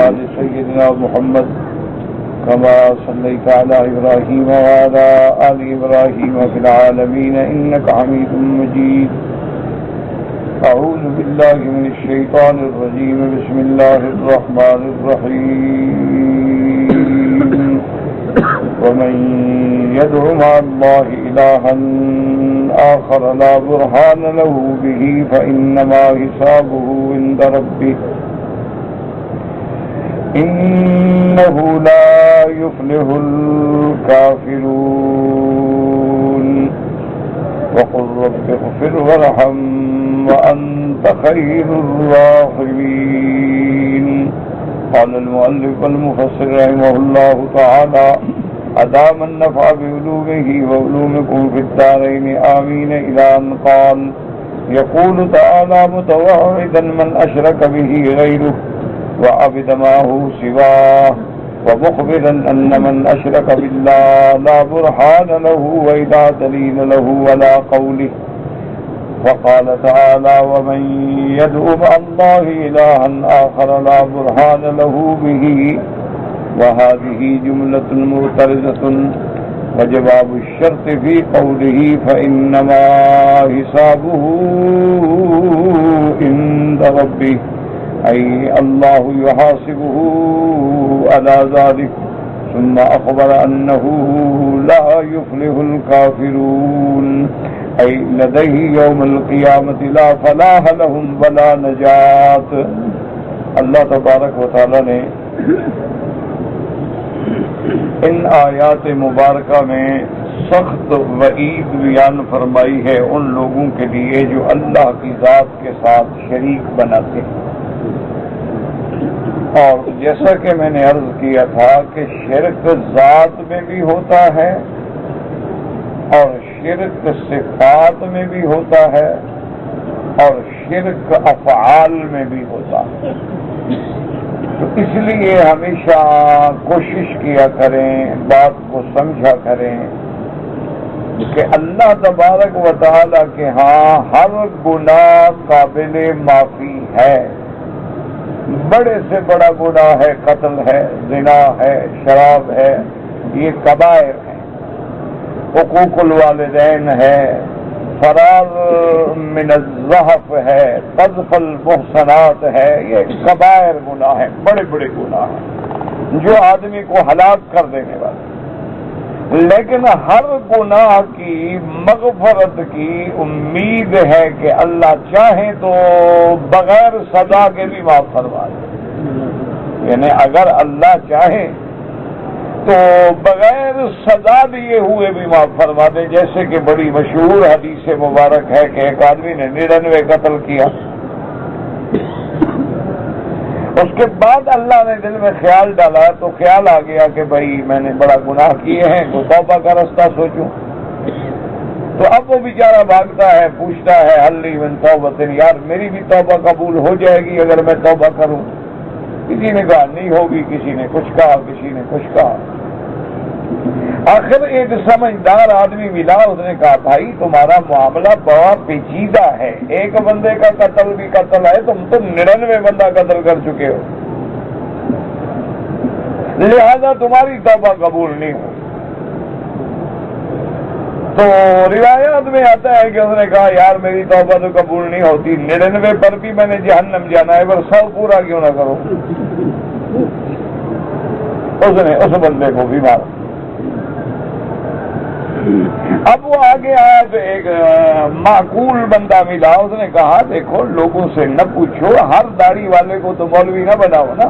آل سيدنا محمد كما صليت على إبراهيم وعلى آل إبراهيم في العالمين إنك حميد مجيد. أعوذ بالله من الشيطان الرجيم. بسم الله الرحمن الرحيم. ومن يدع مع الله إلها آخر لا برهان له به فإنما حسابه عند ربه إنه لا يفلح الكافرون. وقل رب اغفر وارحم وأنت خير الراحمين. قال المؤلف والمفسر رحمه الله تعالى أدام النفع بعلومه وعلومكم في الدارين آمين إلى أن قال يقول تعالى متوعدا من أشرك به غيره وعبد معه سواه ومخبرا أن من أشرك بالله لا برهان له ولا دليل له ولا قوله. وقال تعالى ومن يدع مع الله إلها آخر لا برهان له به. وهذه جملة معترضة وجواب الشرط في قوله فإنما حسابه عند ربه أي الله يحاسبه على ذلك. ثم أخبر أنه لا يفلح الكافرون أي لديه يوم القيامة لا فلاح لهم ولا نجات. اللہ تبارک و تعالی نے ان آیات مبارکہ میں سخت وعید بیان فرمائی ہے ان لوگوں کے لیے جو اللہ کی ذات کے ساتھ شریک بناتے ہیں. اور جیسا کہ میں نے عرض کیا تھا کہ شرک ذات میں بھی ہوتا ہے اور شرک صفات میں بھی ہوتا ہے اور شرک افعال میں بھی ہوتا ہے. تو اس لیے ہمیشہ کوشش کیا کریں، بات کو سمجھا کریں کہ اللہ تبارک و تعالی کے ہاں ہر گناہ قابل معافی ہے. بڑے سے بڑا گناہ ہے، قتل ہے، زنا ہے، شراب ہے، یہ کبائر ہیں. حقوق الوالدین ہے، فرار من الزحف ہے، قذف المحصنات ہے، یہ کبائر گناہ ہیں، بڑے بڑے گناہ ہیں جو آدمی کو ہلاک کر دینے والے. لیکن ہر گناہ کی مغفرت کی امید ہے کہ اللہ چاہے تو بغیر سزا کے بھی معاف فرما دے. یعنی اگر اللہ چاہے تو بغیر سزا دیے ہوئے بھی معاف فرما دے. جیسے کہ بڑی مشہور حدیث مبارک ہے کہ ایک آدمی نے 99 قتل کیا، اس کے بعد اللہ نے دل میں خیال ڈالا تو خیال آ گیا کہ بھائی میں نے بڑا گناہ کیے ہیں، تو توبہ کا رستہ سوچوں. تو اب وہ بیچارہ بھاگتا ہے، پوچھتا ہے حلی من توبۃ، یار میری بھی توبہ قبول ہو جائے گی اگر میں توبہ کروں؟ کسی نے کہا نہیں ہوگی، کسی نے کچھ کہا، کسی نے کچھ کہا. آخر ایک سمجھدار آدمی ملا، اس نے کہا بھائی تمہارا معاملہ بڑا پیچیدہ ہے، ایک بندے کا قتل بھی قتل ہے، تم تو 99 بندہ قتل کر چکے ہو، لہذا تمہاری توبہ قبول نہیں ہو. تو روایات میں آتا ہے کہ اس نے کہا یار میری توبہ تو قبول نہیں ہوتی، 99 پر بھی میں نے جہنم جانا ہے، پر 100 پورا کیوں نہ کرو. اس نے اس بندے کو بھی مارا. اب وہ آگے آیا تو ایک معقول بندہ ملا، اس نے کہا دیکھو لوگوں سے نہ پوچھو، ہر داڑھی والے کو تو مولوی نہ بناؤ نا.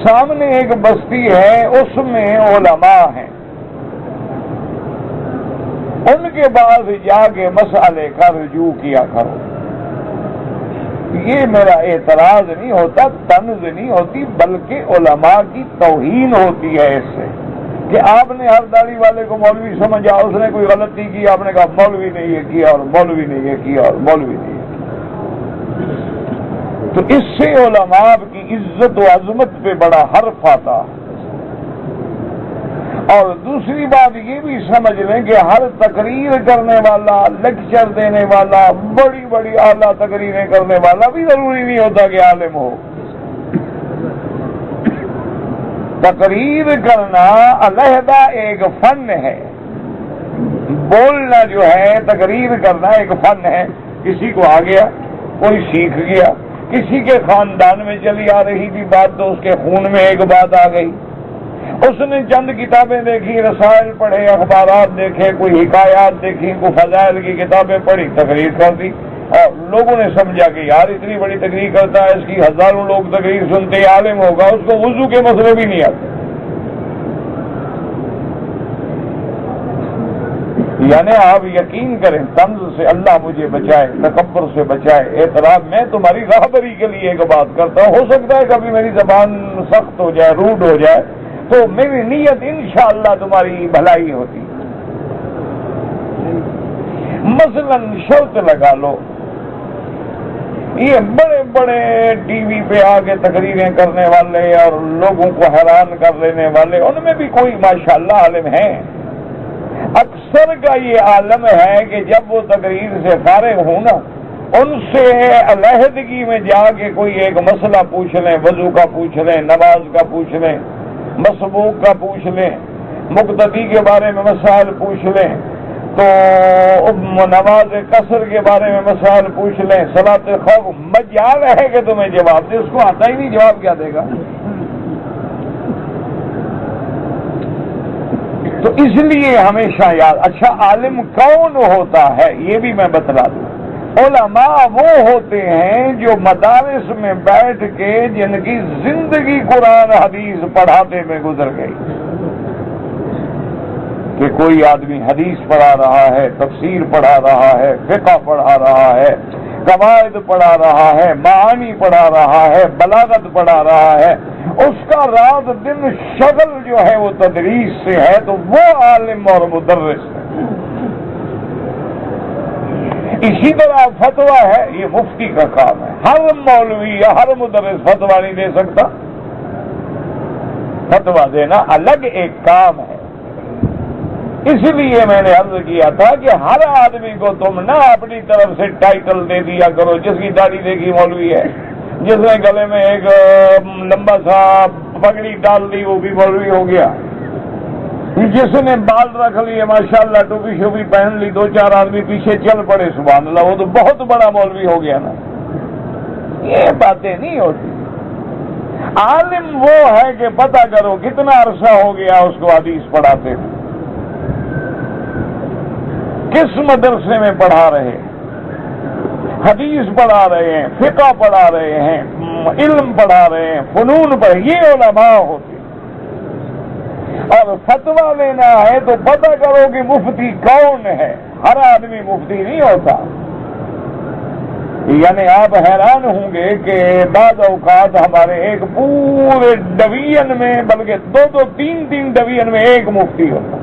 سامنے ایک بستی ہے، اس میں علماء ہیں، ان کے بعد جا کے مسئلے کا رجوع کیا کرو. یہ میرا اعتراض نہیں ہوتا، طنز نہیں ہوتی، بلکہ علماء کی توہین ہوتی ہے اس سے کہ آپ نے ہر داڑھی والے کو مولوی سمجھا، اس نے کوئی غلطی کی، آپ نے کہا مولوی نے یہ کیا اور مولوی نے یہ کیا اور مولوی نے یہ کیا. تو اس سے علماء کی عزت و عظمت پہ بڑا حرف آتا. اور دوسری بات یہ بھی سمجھ لیں کہ ہر تقریر کرنے والا، لیکچر دینے والا، بڑی بڑی اعلیٰ تقریریں کرنے والا بھی ضروری نہیں ہوتا کہ عالم ہو. تقریر کرنا علیحدہ ایک فن ہے، بولنا جو ہے تقریر کرنا ایک فن ہے. کسی کو آ گیا، کوئی سیکھ گیا، کسی کے خاندان میں چلی آ رہی تھی بات تو اس کے خون میں ایک بات آ گئی، اس نے چند کتابیں دیکھی، رسائل پڑھے، اخبارات دیکھے، کوئی حکایات دیکھی، کوئی فضائل کی کتابیں پڑھی، تقریر کر دی. اور لوگوں نے سمجھا کہ یار اتنی بڑی تقریر کرتا ہے، اس کی ہزاروں لوگ تقریر سنتے، عالم ہوگا، اس کو وضو کے مسئلے بھی نہیں آتے. یعنی آپ یقین کریں، طنز سے اللہ مجھے بچائے، تکبر سے بچائے، اعتراف. میں تمہاری راہبری کے لیے ایک بات کرتا ہوں، ہو سکتا ہے کبھی میری زبان سخت ہو جائے، روڈ ہو جائے، تو میری نیت انشاءاللہ تمہاری بھلائی ہوتی. مثلا شرط لگا لو، یہ بڑے بڑے ٹی وی پہ آ کے تقریریں کرنے والے اور لوگوں کو حیران کر لینے والے، ان میں بھی کوئی ماشاءاللہ عالم ہیں. اکثر کا یہ عالم ہے کہ جب وہ تقریر سے فارغ ہوں نا، ان سے علیحدگی میں جا کے کوئی ایک مسئلہ پوچھ لیں، وضو کا پوچھ لیں، نماز کا پوچھ لیں، مسبوق کا پوچھ لیں، مقتدی کے بارے میں مسائل پوچھ لیں، تو نماز قصر کے بارے میں مسائل پوچھ لیں، صلاۃ خوف. مجال ہے کہ تمہیں جواب دے، اس کو آتا ہی نہیں، جواب کیا دے گا؟ تو اس لیے ہمیشہ یاد. اچھا عالم کون ہوتا ہے یہ بھی میں بتلا دوں. علماء وہ ہوتے ہیں جو مدارس میں بیٹھ کے جن کی زندگی قرآن حدیث پڑھاتے میں گزر گئی. کہ کوئی آدمی حدیث پڑھا رہا ہے، تفسیر پڑھا رہا ہے، فقہ پڑھا رہا ہے، قواعد پڑھا رہا ہے، معانی پڑھا رہا ہے، بلاغت پڑھا رہا ہے، اس کا رات دن شغل جو ہے وہ تدریس سے ہے، تو وہ عالم اور مدرس ہے. اسی طرح فتویٰ ہے، یہ مفتی کا کام ہے. ہر مولوی یا ہر مدرس فتویٰ نہیں دے سکتا. فتویٰ دینا الگ ایک کام ہے. اس لیے میں نے عرض کیا تھا کہ ہر آدمی کو تم نہ اپنی طرف سے ٹائٹل دے دیا کرو. جس کی داڑھی دیکھی مولوی ہے، جس نے گلے میں ایک لمبا سا پگڑی ڈال دی وہ بھی مولوی ہو گیا، جس نے بال رکھ لیے ماشاءاللہ، ٹوپی شوپی پہن لی، دو چار آدمی پیچھے چل پڑے، سبحان اللہ، وہ تو بہت بڑا مولوی ہو گیا نا. یہ باتیں نہیں ہوتی. عالم وہ ہے کہ پتہ کرو کتنا عرصہ ہو گیا اس کو حدیث پڑھاتے ہیں، کس مدرسے میں پڑھا رہے، حدیث پڑھا رہے ہیں، فقہ پڑھا رہے ہیں، علم پڑھا رہے ہیں، فنون پڑھا. یہ علماء ہوتے. اور فتویٰ لینا ہے تو پتہ کرو کہ مفتی کون ہے. ہر آدمی مفتی نہیں ہوتا. یعنی آپ حیران ہوں گے کہ بعض اوقات ہمارے ایک پورے ڈویژن میں، بلکہ دو تین ڈویژن میں ایک مفتی ہوتا.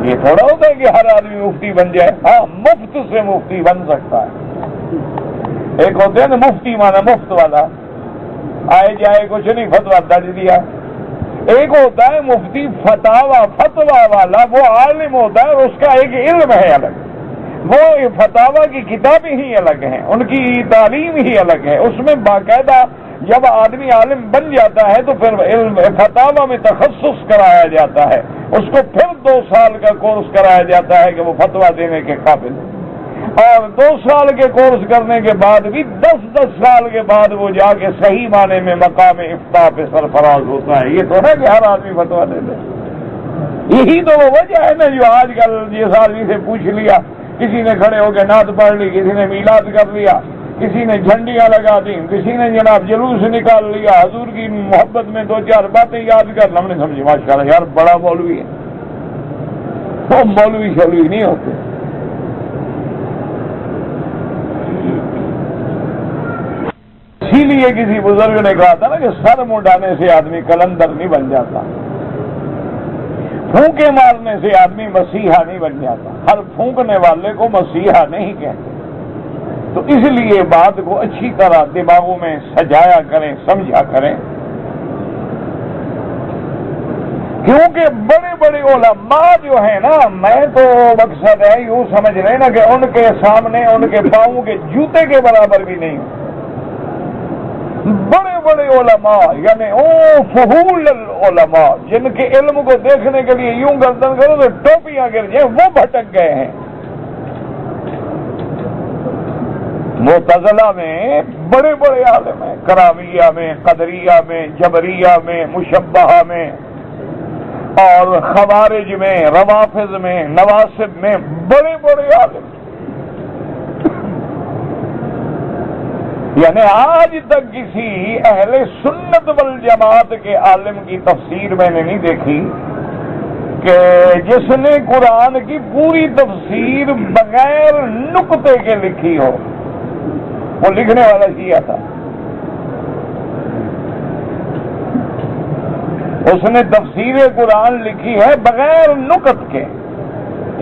یہ تھوڑا ہوتا ہے کہ ہر آدمی مفتی بن جائے. ہاں، مفت سے مفتی بن سکتا ہے. ایک ہوتے ہیں نا مفتی مانا مفت والا، آئے جائے کچھ نہیں، فتویٰ درج دیا. ایک ہوتا ہے مفتی فتویٰ والا، وہ عالم ہوتا ہے اور اس کا ایک علم ہے الگ. وہ فتاوی کی کتابیں ہی الگ ہیں، ان کی تعلیم ہی الگ ہے. اس میں باقاعدہ جب آدمی عالم بن جاتا ہے تو پھر علم فتاوی میں تخصص کرایا جاتا ہے. اس کو پھر 2 سال کا کورس کرایا جاتا ہے کہ وہ فتویٰ دینے کے قابل ہے. اور 2 سال کے کورس کرنے کے بعد بھی 10 سال کے بعد وہ جا کے صحیح معنی میں مقام افتاء پہ سرفراز ہوتا ہے. یہ تو ہے کہ ہر آدمی فتویٰ دے دے. یہی تو وہ وجہ ہے نا جو آج کل جس آدمی سے پوچھ لیا، کسی نے کھڑے ہو کے نعت پڑھ لی، کسی نے میلاد کر لیا، کسی نے جھنڈیاں لگا دی، کسی نے جناب جلوس نکال لیا، حضور کی محبت میں 2-4 باتیں یاد کر. ہم نے سمجھی ماشاءاللہ یار بڑا مولوی ہے. وہ مولوی شولوی نہیں ہوتے. اسی لیے کسی بزرگ نے کہا تھا نا کہ سر منڈانے سے آدمی کلندر نہیں بن جاتا، پھونکے مارنے سے آدمی مسیحا نہیں بن جاتا. ہر پھونکنے والے کو مسیحا نہیں کہتے. تو اس لیے بات کو اچھی طرح دماغوں میں سجایا کریں، سمجھا کریں، کیونکہ بڑے بڑے علماء جو ہیں نا، میں تو مقصد ہے یوں سمجھ رہے نا کہ ان کے سامنے ان کے پاؤں کے جوتے کے برابر بھی نہیں. بڑے بڑے علماء یعنی فحول العلماء جن کے علم کو دیکھنے کے لیے یوں گردن کرو تو ٹوپیاں گر جائیں، وہ بھٹک گئے ہیں۔ معتزلہ میں بڑے بڑے عالم ہیں، کرامیہ میں، قدریہ میں، جبریہ میں، مشبہہ میں، اور خوارج میں، روافض میں، نواسب میں بڑے بڑے عالم، یعنی آج تک کسی اہل سنت والجماعت کے عالم کی تفسیر میں نے نہیں دیکھی کہ جس نے قرآن کی پوری تفسیر بغیر نقطے کے لکھی ہو۔ وہ لکھنے والا شیعہ تھا، اس نے تفسیر قرآن لکھی ہے بغیر نقط کے،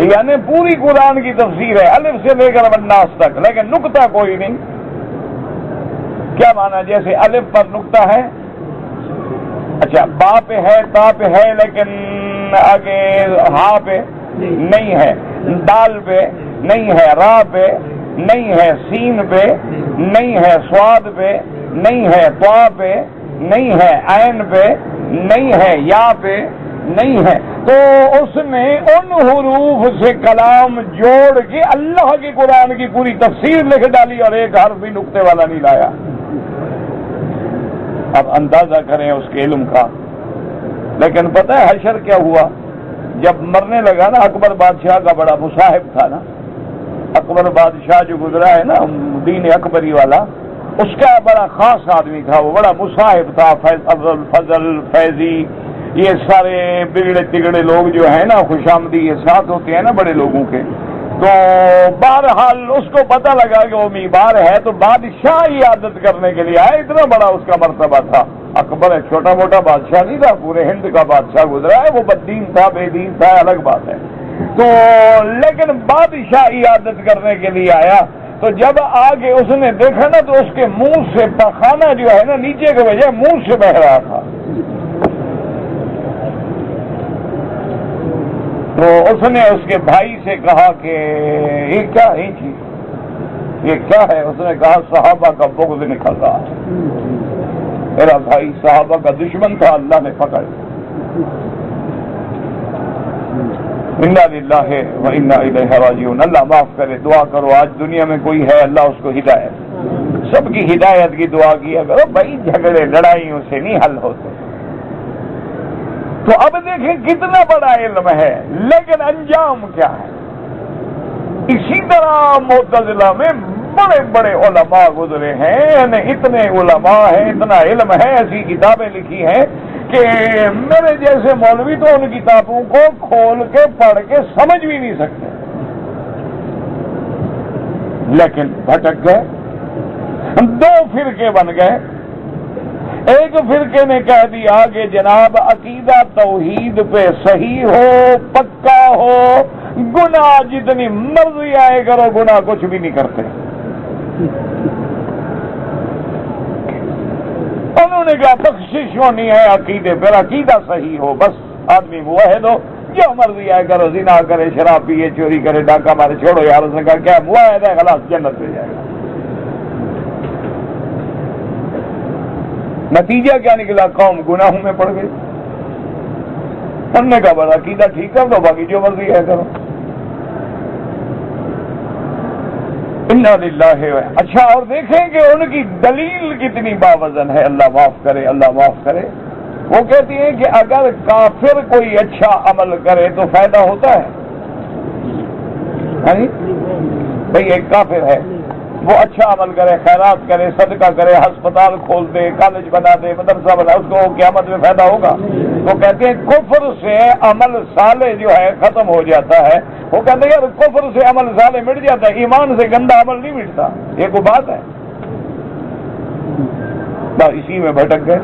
یعنی پوری قرآن کی تفسیر ہے الف سے لے کر الناس تک، لیکن نقطہ کوئی نہیں۔ کیا مانا؟ جیسے الف پر نقطہ ہے، اچھا با پہ ہے، تا پہ ہے، لیکن آگے ہا پہ نہیں ہے، دال پہ نہیں ہے، را پہ نہیں ہے، سین پہ نہیں ہے، سواد پہ نہیں ہے، طا پہ نہیں ہے، عین پہ نہیں ہے، یا پہ نہیں ہے۔ تو اس نے ان حروف سے کلام جوڑ کے اللہ کی قرآن کی پوری تفسیر لکھ ڈالی اور ایک حرف بھی نقطے والا نہیں لایا۔ اب اندازہ کریں اس کے علم کا۔ لیکن پتہ ہے حشر کیا ہوا؟ جب مرنے لگا نا، اکبر بادشاہ کا بڑا مصاحب تھا نا، اکبر بادشاہ جو گزرا ہے نا دین اکبری والا، اس کا بڑا خاص آدمی تھا، وہ بڑا مصاحب تھا، فضل فیضی، یہ سارے بگڑے تگڑے لوگ جو ہیں نا، خوش آمدی یہ ساتھ ہوتے ہیں نا بڑے لوگوں کے۔ تو بہرحال اس کو پتہ لگا کہ وہ بیمار ہے، تو بادشاہ عادت کرنے کے لیے آیا، اتنا بڑا اس کا مرتبہ تھا۔ اکبر ایک چھوٹا موٹا بادشاہ نہیں تھا، پورے ہند کا بادشاہ گزرا ہے، وہ بددین تھا، بے دین تھا، الگ بات ہے۔ تو لیکن بادشاہ عادت کرنے کے لیے آیا، تو جب آگے اس نے دیکھا نا، تو اس کے منہ سے پخانہ جو ہے نا نیچے کے بجائے منہ سے بہ رہا تھا۔ تو اس نے اس کے بھائی سے کہا کہ یہ کیا ہے چیز، یہ کیا ہے؟ اس نے کہا صحابہ کا بغض نکل رہا ہے، میرا بھائی صحابہ کا دشمن تھا، اللہ نے پکڑ۔ انا للہ و انا الیہ راجعون۔ اللہ معاف کرے، دعا کرو، آج دنیا میں کوئی ہے اللہ اس کو ہدایت، سب کی ہدایت کی دعا کیا کرو بھائی، جھگڑے لڑائیوں سے نہیں حل ہوتے۔ تو اب دیکھیں کتنا بڑا علم ہے، لیکن انجام کیا ہے؟ اسی طرح معتزلہ میں بڑے بڑے علماء گزرے ہیں، یعنی اتنے علماء ہیں، اتنا علم ہے، ایسی کتابیں لکھی ہیں کہ میرے جیسے مولوی تو ان کتابوں کو کھول کے پڑھ کے سمجھ بھی نہیں سکتے، لیکن بھٹک گئے، دو فرقے بن گئے۔ ایک فرقے نے کہہ دیا کہ جناب عقیدہ توحید پہ صحیح ہو، پکا ہو، گناہ جتنی مرضی آئے کرو، گناہ کچھ بھی نہیں کرتے۔ انہوں نے کہا بخشش ہونی ہے عقیدے پھر، عقیدہ صحیح ہو، بس آدمی موحد ہو، جو مرضی آئے کرو، زنا کرے، شراب پیے، چوری کرے، ڈاکہ مارے، چھوڑو یار۔ اس نے کہا کیا موحد ہے، خلاص جنت میں جائے گا۔ نتیجہ کیا نکلا؟ قوم گناہوں میں پڑ گئی۔ انہوں نے کہا بڑا عقیدہ ٹھیک کر دو، باقی جو مرضی ہے کرو۔ انا للہ۔ اچھا، اور دیکھیں کہ ان کی دلیل کتنی باوزن ہے، اللہ معاف کرے، اللہ معاف کرے۔ وہ کہتی ہیں کہ اگر کافر کوئی اچھا عمل کرے تو فائدہ ہوتا ہے۔ بھئی ایک کافر ہے، وہ اچھا عمل کرے، خیرات کرے، صدقہ کرے، ہسپتال کھول دے، کالج بنا دے، مدرسہ بنا، اس کو قیامت میں فائدہ ہوگا؟ وہ کہتے ہیں کفر سے عمل صالح جو ہے ختم ہو جاتا ہے۔ وہ کہتے ہیں یار کفر سے عمل صالح مٹ جاتا ہے، ایمان سے گندا عمل نہیں مٹتا، یہ کوئی بات ہے؟ بس اسی میں بھٹک گئے۔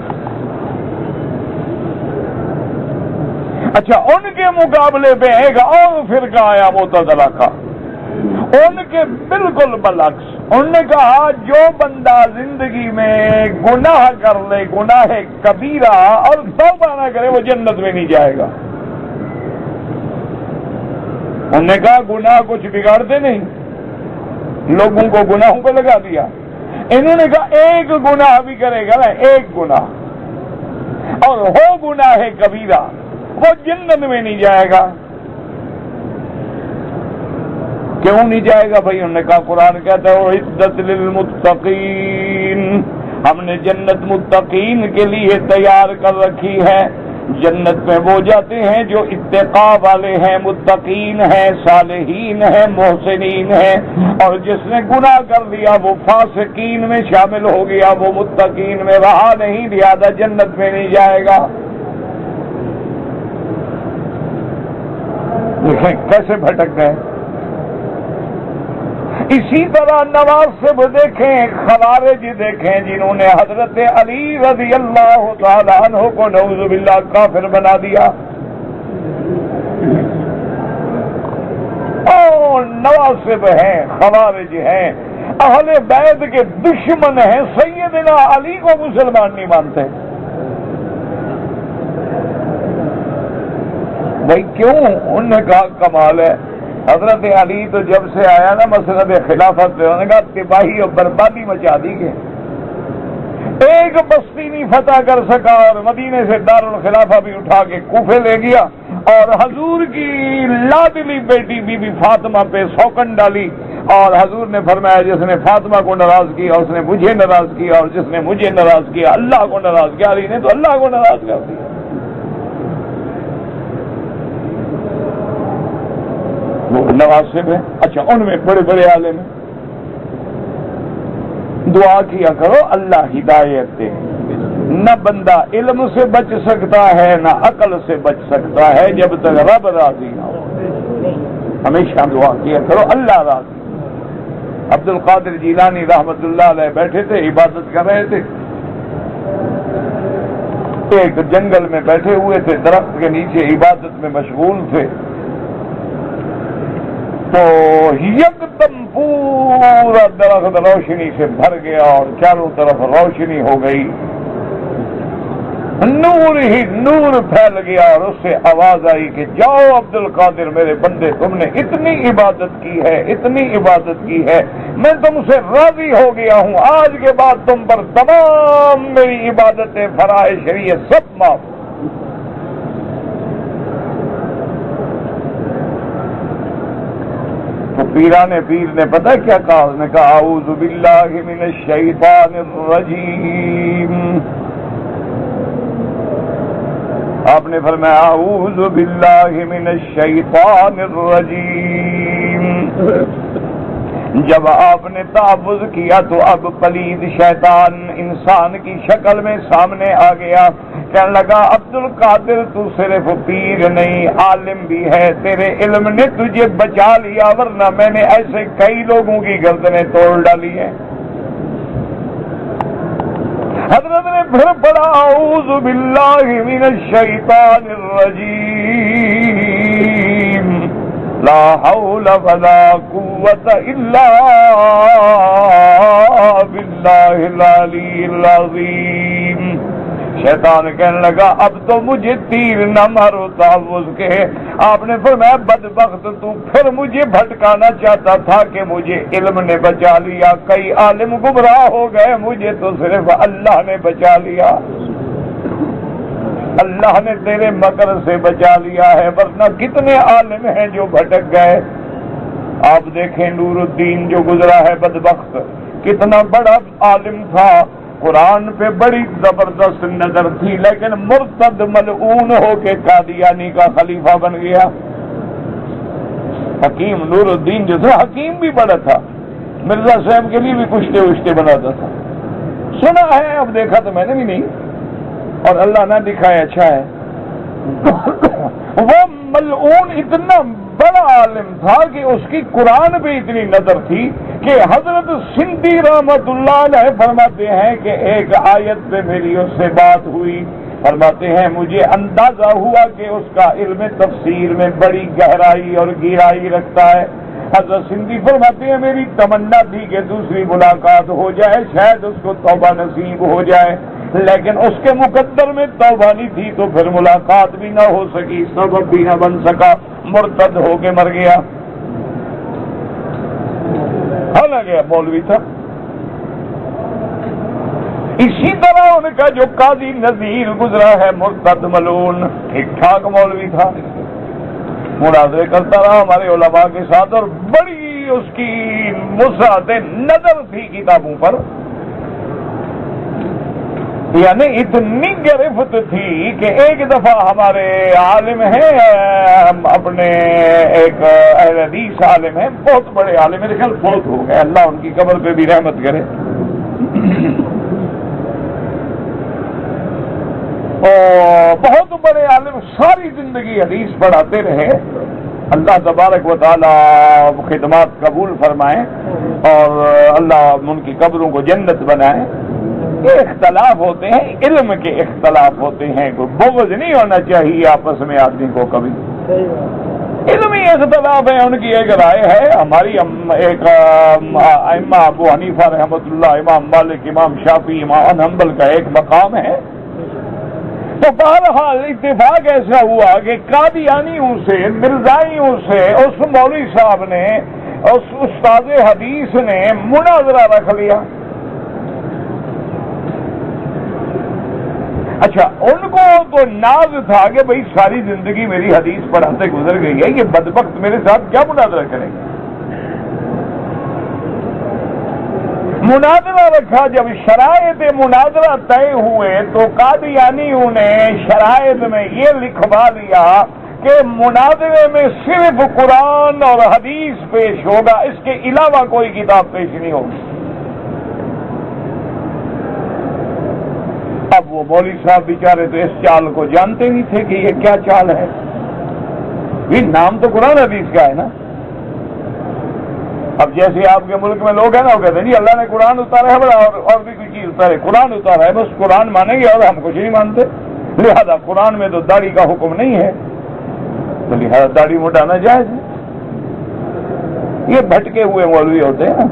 اچھا، ان کے مقابلے پہ ایک اور فرقہ آیا معتزلہ کا، ان کے بالکل برعکس۔ انہوں نے کہا جو بندہ زندگی میں گناہ کر لے، گناہ کبیرہ، اور توبہ نہ کرے، وہ جنت میں نہیں جائے گا۔ انہوں نے کہا گناہ کچھ بگاڑتے نہیں، لوگوں کو گناہوں پہ لگا دیا، انہوں نے کہا ایک گناہ بھی کرے گا نا، ایک گناہ، اور ہو گناہ ہے کبیرہ، وہ جنت میں نہیں جائے گا۔ کیوں نہیں جائے گا بھائی؟ انہوں نے کہا قرآن کہتا ہے اعدت للمتقین، ہم نے جنت متقین کے لیے تیار کر رکھی ہے۔ جنت میں وہ جاتے ہیں جو اتقا والے ہیں، متقین ہیں، صالحین ہیں، محسنین ہیں، اور جس نے گناہ کر لیا وہ فاسقین میں شامل ہو گیا، وہ متقین میں رہا نہیں، لہذا جنت میں نہیں جائے گا۔ دیکھیں کیسے بھٹک گئے۔ اسی طرح نواسب دیکھیں، خوارج دیکھیں، جنہوں نے حضرت علی رضی اللہ تعالیٰ عنہ کو نعوذ باللہ کافر بنا دیا، اور نواسب ہیں، خوارج ہیں، اہل بیت کے دشمن ہیں، سیدنا علی کو مسلمان نہیں مانتے۔ بھائی کیوں؟ انہوں نے کہا کمال ہے، حضرت علی تو جب سے آیا نا مسند خلافت پہ، انہوں نے کہا تباہی اور بربادی مچا دی گئے، ایک بستی نہیں فتح کر سکا، اور مدینے سے دارالخلافہ بھی اٹھا کے کوفے لے گیا، اور حضور کی لاڈلی بیٹی بی بی فاطمہ پہ سوکن ڈالی، اور حضور نے فرمایا جس نے فاطمہ کو ناراض کیا اس نے مجھے ناراض کیا، اور جس نے مجھے ناراض کیا اللہ کو ناراض کیا، علی نے تو اللہ کو ناراض کر دیا۔ نواسب ہیں، اچھا ان میں بڑے بڑے عالم ہیں، دعا کیا کرو اللہ ہدایت دے۔ نہ بندہ علم سے بچ سکتا ہے نہ عقل سے بچ سکتا ہے جب تک رب راضی نہ ہو۔ ہمیشہ دعا کیا کرو اللہ راضی۔ عبد القادر جیلانی رحمت اللہ علیہ بیٹھے تھے، عبادت کر رہے تھے، ایک جنگل میں بیٹھے ہوئے تھے، درخت کے نیچے عبادت میں مشغول تھے، تو یکدم پورا درخت روشنی سے بھر گیا اور چاروں طرف روشنی ہو گئی، نور ہی نور پھیل گیا، اور اس سے آواز آئی کہ جاؤ عبد القادر میرے بندے، تم نے اتنی عبادت کی ہے، اتنی عبادت کی ہے، میں تم سے راضی ہو گیا ہوں، آج کے بعد تم پر تمام میری عبادتیں فرائض شریعت سب معاف۔ تو پیران پیر نے پتہ کیا کہا؟ اس نے کہا اعوذ باللہ من الشیطان الرجیم۔ آپ نے فرمایا اعوذ باللہ من الشیطان الرجیم۔ جب آپ نے تعوذ کیا تو اب پلید شیطان انسان کی شکل میں سامنے آ گیا، کہنے لگا عبد القادر تو صرف پیر نہیں عالم بھی ہے، تیرے علم نے تجھے بچا لیا، ورنہ میں نے ایسے کئی لوگوں کی گردنیں توڑ ڈالی ہیں۔ حضرت نے پھر پڑھا اعوذ باللہ من الشیطان الرجیم، لا حول ولا قوت الا باللہ العلی العظیم۔ شیطان کہنے لگا اب تو مجھے تیر نہ مارو تعوذ کے۔ آپ نے فرمایا بدبخت تو پھر مجھے بھٹکانا چاہتا تھا کہ مجھے علم نے بچا لیا، کئی عالم گمراہ ہو گئے، مجھے تو صرف اللہ نے بچا لیا، اللہ نے تیرے مکر سے بچا لیا ہے، ورنہ کتنے عالم ہیں جو بھٹک گئے۔ آپ دیکھیں نور الدین جو گزرا ہے بدبخت، کتنا بڑا عالم تھا، قرآن پہ بڑی زبردست نظر تھی، لیکن مرتد ملعون ہو کے قادیانی کا خلیفہ بن گیا۔ حکیم نور الدین جو تھا حکیم بھی بڑا تھا، مرزا صاحب کے لیے بھی کشتے وشتے بناتا تھا، سنا ہے، اب دیکھا تو میں نے بھی نہیں، اور اللہ نہ دکھائے اچھا ہے۔ وہ ملعون اتنا بڑا عالم تھا کہ اس کی قرآن پہ اتنی نظر تھی کہ حضرت سندھی رحمت اللہ علیہ فرماتے ہیں کہ ایک آیت پہ میری اس سے بات ہوئی، فرماتے ہیں مجھے اندازہ ہوا کہ اس کا علم تفسیر میں بڑی گہرائی اور گہرائی رکھتا ہے۔ حضرت سندھی فرماتے ہیں میری تمنا تھی کہ دوسری ملاقات ہو جائے، شاید اس کو توبہ نصیب ہو جائے، لیکن اس کے مقدر میں توبہ نہیں تھی، تو پھر ملاقات بھی نہ ہو سکی، سبب بھی نہ بن سکا، مرتد ہو کے مر گیا۔ حالانکہ مولوی تھا، اسی طرح ان کا جو قاضی نذیر گزرا ہے مرتد ملعون، ٹھیک ٹھاک مولوی تھا، مناظرے کرتا رہا ہمارے علماء کے ساتھ، اور بڑی اس کی وسعت نظر تھی کتابوں پر، یعنی اتنی گرفت تھی کہ ایک دفعہ ہمارے عالم ہیں اپنے ایک اہل حدیث عالم ہیں، بہت بڑے عالم، میرے خیال فوت ہو گئے، اللہ ان کی قبر پہ بھی رحمت کرے، اور بہت بڑے عالم، ساری زندگی حدیث پڑھاتے رہے، اللہ تبارک و تعالی خدمات قبول فرمائے اور اللہ ان کی قبروں کو جنت بنائے۔ یہ اختلاف ہوتے ہیں، علم کے اختلاف ہوتے ہیں، کوئی بغض نہیں ہونا چاہیے آپس میں آدمی کو کبھی، علمی اختلاف ہے، ان کی ایک رائے ہے، ہماری ایک ائمہ ابو حنیفہ رحمۃ اللہ، امام مالک، امام شافعی، امام حنبل کا ایک مقام ہے، تو بہرحال اتفاق ایسا ہوا کہ قادیانیوں سے، مرزائیوں سے اس مولوی صاحب نے، اس استاد حدیث نے مناظرہ رکھ لیا۔ اچھا، ان کو تو ناز تھا کہ بھئی ساری زندگی میری حدیث پڑھاتے گزر گئی ہے، یہ بدبخت میرے ساتھ کیا مناظرہ کریں گے؟ مناظرہ رکھا، جب شرائط مناظرہ طے ہوئے تو قادیانیوں نے شرائط میں یہ لکھوا لیا کہ مناظرے میں صرف قرآن اور حدیث پیش ہوگا، اس کے علاوہ کوئی کتاب پیش نہیں ہوگی۔ اب وہ مولوی صاحب بیچارے تو اس چال کو جانتے نہیں تھے کہ یہ کیا چال ہے، یہ نام تو قرآن حدیث کا ہے نا۔ اب جیسے آپ کے ملک میں لوگ ہیں نا، وہ کہتے ہیں جی اللہ نے قرآن اتارا ہے بڑا، اور بھی کوئی چیز اتارے، قرآن اتارا ہے، بس قرآن مانیں گے اور ہم کچھ نہیں مانتے، لہذا قرآن میں تو داڑھی کا حکم نہیں ہے، تو لہذا داڑھی مٹانا جائز ہے۔ یہ بھٹکے ہوئے مولوی ہوتے ہیں نا،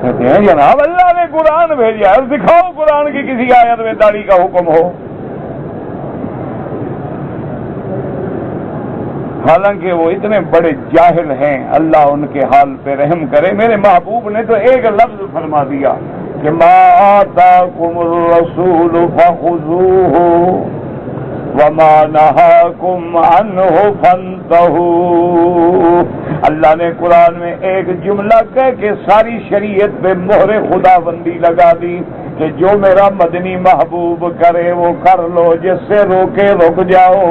کہتے ہیں جناب اللہ نے قرآن بھیجا ہے، دکھاؤ قرآن کی کسی آیت میں داڑھی کا حکم ہو۔ حالانکہ وہ اتنے بڑے جاہل ہیں، اللہ ان کے حال پہ رحم کرے۔ میرے محبوب نے تو ایک لفظ فرما دیا کہ ما آتاکم الرسول فخذوہ وما نہاکم عنہ فانتہوا۔ اللہ نے قرآن میں ایک جملہ کہہ کے ساری شریعت پہ مہر خدا بندی لگا دی کہ جو میرا مدنی محبوب کرے وہ کر لو، جس سے روکے رک جاؤ۔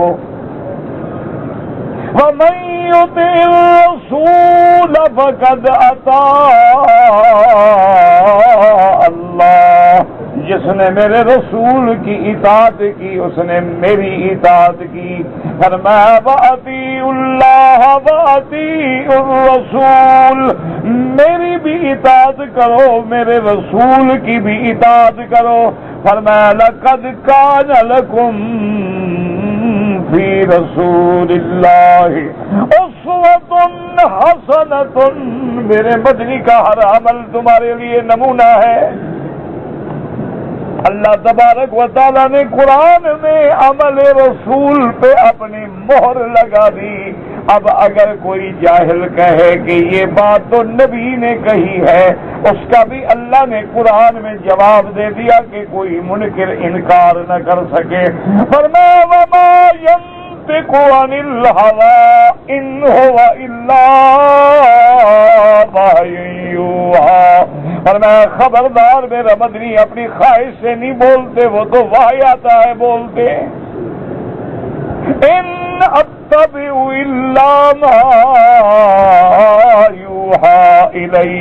وَمَن يُطِعِ الرَّسُولَ فَقَدْ أَطَاعَ اللَّهَ، جس نے میرے رسول کی اطاعت کی اس نے میری اطاعت کی۔ فرمایا وَأَطِیعُوا اللَّهَ وَأَطِیعُوا الرَّسُولَ، میری بھی اطاعت کرو، میرے رسول کی بھی اطاعت کرو۔ فرمایا لَقَدْ كَانَ لَكُمْ فی رسول اللہ اسوۃ حسنۃ، میرے مدنی کا ہر عمل تمہارے لیے نمونہ ہے۔ اللہ تبارک و تعالیٰ نے قرآن میں عمل رسول پہ اپنی مہر لگا دی۔ اب اگر کوئی جاہل کہے کہ یہ بات تو نبی نے کہی ہے، اس کا بھی اللہ نے قرآن میں جواب دے دیا کہ کوئی منکر انکار نہ کر سکے۔ فرمایا وما ينطق عن الهوى ان هو الا وحی یوحی، فرمایا خبردار میرا مدنی اپنی خواہش سے نہیں بولتے، وہ تو وحی آتا ہے بولتے۔ ان اتبع الا ما یوحی الی،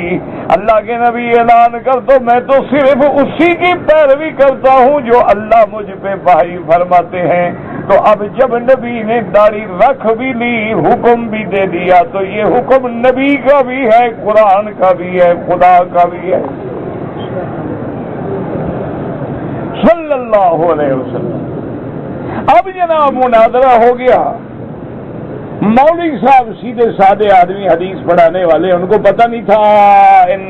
اللہ کے نبی اعلان کر دو میں تو صرف اسی کی پیروی کرتا ہوں جو اللہ مجھ پہ وحی فرماتے ہیں۔ تو اب جب نبی نے داڑھی رکھ بھی لی، حکم بھی دے دیا، تو یہ حکم نبی کا بھی ہے، قرآن کا بھی ہے، خدا کا بھی ہے صلی اللہ علیہ وسلم۔ اب جناب مناظرہ ہو گیا، مولوی صاحب سیدھے سادے آدمی حدیث پڑھانے والے، ان کو پتہ نہیں تھا ان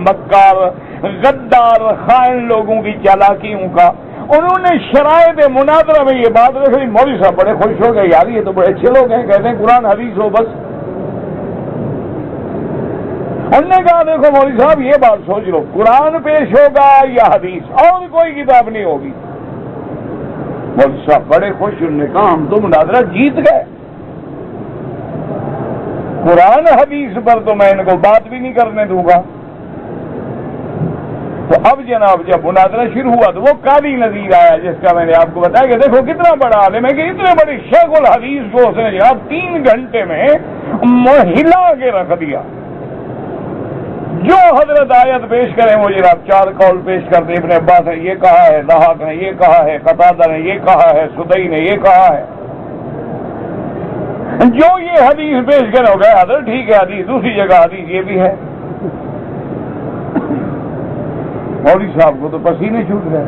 مکار غدار خائن لوگوں کی چالاکیوں کا۔ انہوں نے شرائط مناظرہ میں یہ بات رکھی، مولوی صاحب بڑے خوش ہو گئے، یار یہ تو بڑے اچھے لوگ ہیں، کہتے ہیں قرآن حدیث ہو بس۔ انہوں نے کہا دیکھو مولوی صاحب یہ بات سوچ لو، قرآن پیش ہوگا یا حدیث، اور کوئی کتاب نہیں ہوگی۔ مولوی صاحب بڑے خوش، انہوں نے کہا ہم تو مناظرہ جیت گئے، قرآن حدیث پر تو میں ان کو بات بھی نہیں کرنے دوں گا۔ تو اب جناب جب مناظرہ شروع ہوا تو وہ قاضی نذیر آیا، جس کا میں نے آپ کو بتایا کہ دیکھو کتنا بڑا عالم ہے، کہ اتنے بڑے شیخ الحدیث کو اس نے جناب 3 گھنٹے میں ہلا کے رکھ دیا۔ جو حضرت آیت پیش کریں وہ جناب 4 قول پیش کرتے، ابن عباس نے یہ کہا ہے، ضحاک نے یہ کہا ہے، قتادہ نے یہ کہا ہے، سدئی نے یہ کہا ہے، جو یہ حدیث پیش کرے ہو گئے حضرت ٹھیک ہے، حدیث دوسری جگہ حدیث یہ بھی ہے۔ مولوی صاحب کو تو پسینے چھوٹ گئے،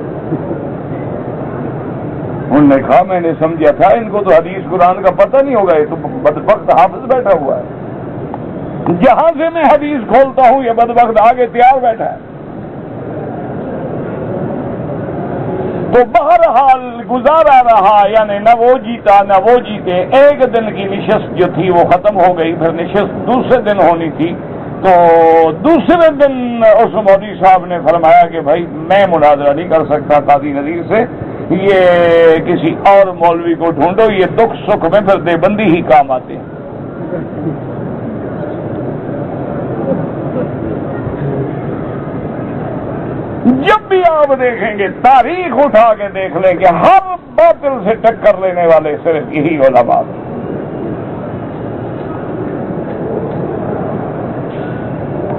انہوں نے کہا میں نے سمجھا تھا ان کو تو حدیث قرآن کا پتہ نہیں ہوگا، یہ تو بدبخت حافظ بیٹھا ہوا ہے، جہاں سے میں حدیث کھولتا ہوں یہ بدبخت آگے تیار بیٹھا ہے۔ تو بہرحال گزارا رہا، یعنی نہ وہ جیتا نہ وہ جیتے۔ ایک دن کی نشست جو تھی وہ ختم ہو گئی، پھر نشست دوسرے دن ہونی تھی، تو دوسرے دن اس مولوی صاحب نے فرمایا کہ بھائی میں مناظرہ نہیں کر سکتا قاضی نذیر سے، یہ کسی اور مولوی کو ڈھونڈو، یہ دکھ سکھ میں پھر دیوبندی ہی کام آتے ہیں۔ جب بھی آپ دیکھیں گے تاریخ اٹھا کے دیکھ لیں کہ ہر باطل سے ٹکر لینے والے صرف یہی علماء ہیں۔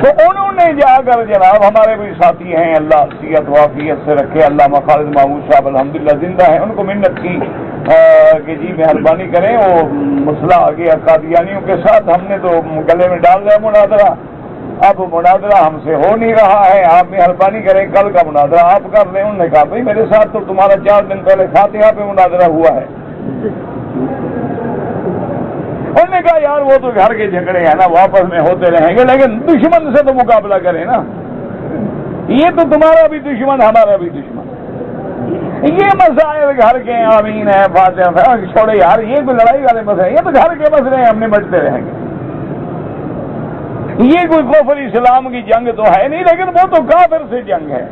تو انہوں نے جا کر جناب، ہمارے بھی ساتھی ہیں اللہ صحت وافیت سے رکھے، علامہ خالد محمود صاحب الحمدللہ زندہ ہیں، ان کو منت کی کہ جی مہربانی کریں، وہ مسئلہ آ گیا قادیانیوں کے ساتھ، ہم نے تو گلے میں ڈال دیا مناظرہ، اب مناظرہ ہم سے ہو نہیں رہا ہے، آپ مہربانی کریں کل کا مناظرہ آپ کر لیں۔ انہوں نے کہا بھائی میرے ساتھ تو تمہارا 4 دن پہلے فاتحہ پہ مناظرہ ہوا ہے۔ انہوں نے کہا یار وہ تو گھر کے جھگڑے ہیں نا، واپس میں ہوتے رہیں گے، لیکن دشمن سے تو مقابلہ کریں نا، یہ تو تمہارا بھی دشمن ہمارا بھی دشمن، یہ مسائل گھر کے آمین ہے فاتحہ چھوڑے یار، یہ کوئی لڑائی والے مسئلے، یہ تو گھر کے مسئلے ہیں، ہم نمٹتے رہیں گے، یہ کوئی کفر اسلام کی جنگ تو ہے نہیں، لیکن وہ تو کافر سے جنگ ہے،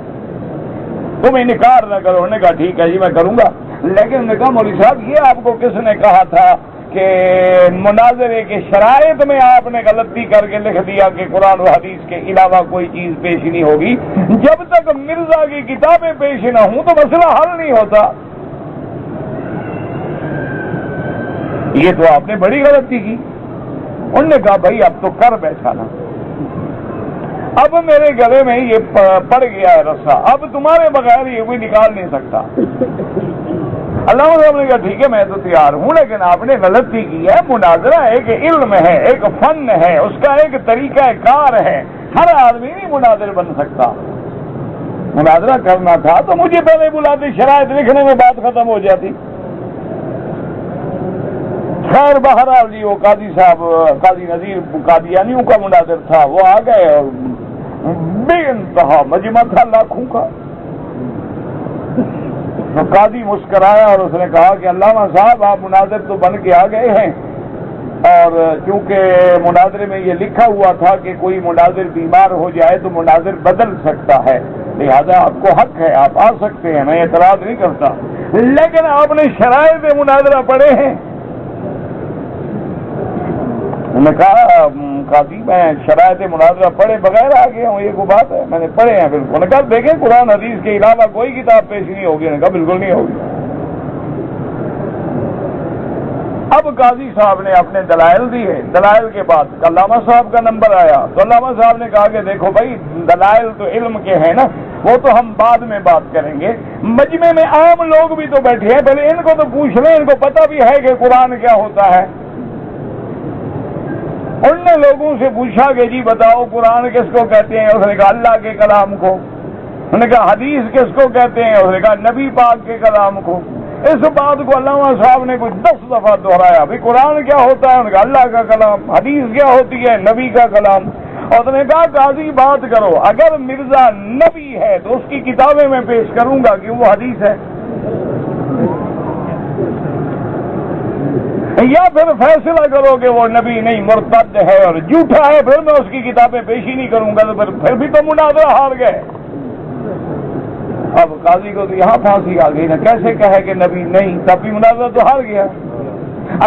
تم انکار نہ کرو۔ انہوں نے کہا ٹھیک ہے جی میں کروں گا، لیکن انہوں نے کہا مولوی صاحب یہ آپ کو کس نے کہا تھا کہ مناظرے کے شرائط میں آپ نے غلطی کر کے لکھ دیا کہ قرآن و حدیث کے علاوہ کوئی چیز پیش نہیں ہوگی؟ جب تک مرزا کی کتابیں پیش نہ ہوں تو مسئلہ حل نہیں ہوتا۔ یہ تو آپ نے بڑی غلطی کی۔ انہوں نے کہا بھائی اب تو کر بیٹھا نا، اب میرے گلے میں یہ پڑ گیا ہے رسا، اب تمہارے بغیر یہ کوئی نکال نہیں سکتا۔ علامہ صاحب نے کہا ٹھیک ہے میں تو تیار ہوں، لیکن آپ نے غلطی کی ہے، مناظرہ ایک علم ہے، ایک فن ہے، اس کا ایک طریقہ کار ہے، ہر آدمی نہیں مناظر بن سکتا۔ مناظرہ کرنا تھا تو مجھے پہلے بلاتے، شرائط لکھنے میں بات ختم ہو جاتی۔ خیر بہرحال جی وہ قاضی صاحب، قاضی نذیر قادیانیوں کا مناظر تھا، وہ آ گئے اور بے انتہا مجمع تھا لاکھوں کا۔ تو قاضی مسکرایا اور اس نے کہا کہ علامہ صاحب آپ مناظر تو بن کے آ گئے ہیں، اور چونکہ مناظرے میں یہ لکھا ہوا تھا کہ کوئی مناظر بیمار ہو جائے تو مناظر بدل سکتا ہے، لہذا آپ کو حق ہے آپ آ سکتے ہیں، میں اعتراض نہیں کرتا، لیکن آپ نے شرائط مناظرہ پڑھے ہیں؟ انہوں نے کہا قاضی میں شرائط مناظرہ پڑھے بغیر آ گیا ہوں، یہ کوئی بات ہے؟ میں نے پڑھے ہیں بالکل۔ انہوں نے کہا دیکھیں قرآن حدیث کے علاوہ کوئی کتاب پیش نہیں ہوگی؟ انہوں نے کہا بالکل نہیں ہوگی۔ اب قاضی صاحب نے اپنے دلائل دیے، دلائل کے بعد علامہ صاحب کا نمبر آیا، تو علامہ صاحب نے کہا کہ دیکھو بھائی دلائل تو علم کے ہیں نا، وہ تو ہم بعد میں بات کریں گے، مجمع میں عام لوگ بھی تو بیٹھے ہیں، پہلے ان کو تو پوچھ لیں، ان کو پتہ بھی ہے کہ قرآن کیا ہوتا ہے۔ انہوں نے لوگوں سے پوچھا کہ جی بتاؤ قرآن کس کو کہتے ہیں؟ اس نے کہا اللہ کے کلام کو۔ انہوں نے کہا حدیث کس کو کہتے ہیں؟ اس نے کہا نبی پاک کے کلام کو۔ اس بات کو علامہ صاحب نے کچھ 10 دفعہ دہرایا، بھائی قرآن کیا ہوتا ہے؟ انہوں نے کہا اللہ کا کلام۔ حدیث کیا ہوتی ہے؟ نبی کا کلام۔ اور اس نے کہا قاضی بات کرو، اگر مرزا نبی ہے تو اس کی کتابیں میں پیش کروں گا، کیوں وہ حدیث ہے۔ یا پھر فیصلہ کرو کہ وہ نبی نہیں مرتد ہے اور جھوٹا ہے، پھر میں اس کی کتابیں پیش ہی نہیں کروں گا، تو پھر بھی تو مناظرہ ہار گئے۔ اب قاضی کو تو یہاں پھانسی آ گئی نا، کیسے کہے کہ نبی نہیں، تب بھی مناظرہ تو ہار گیا۔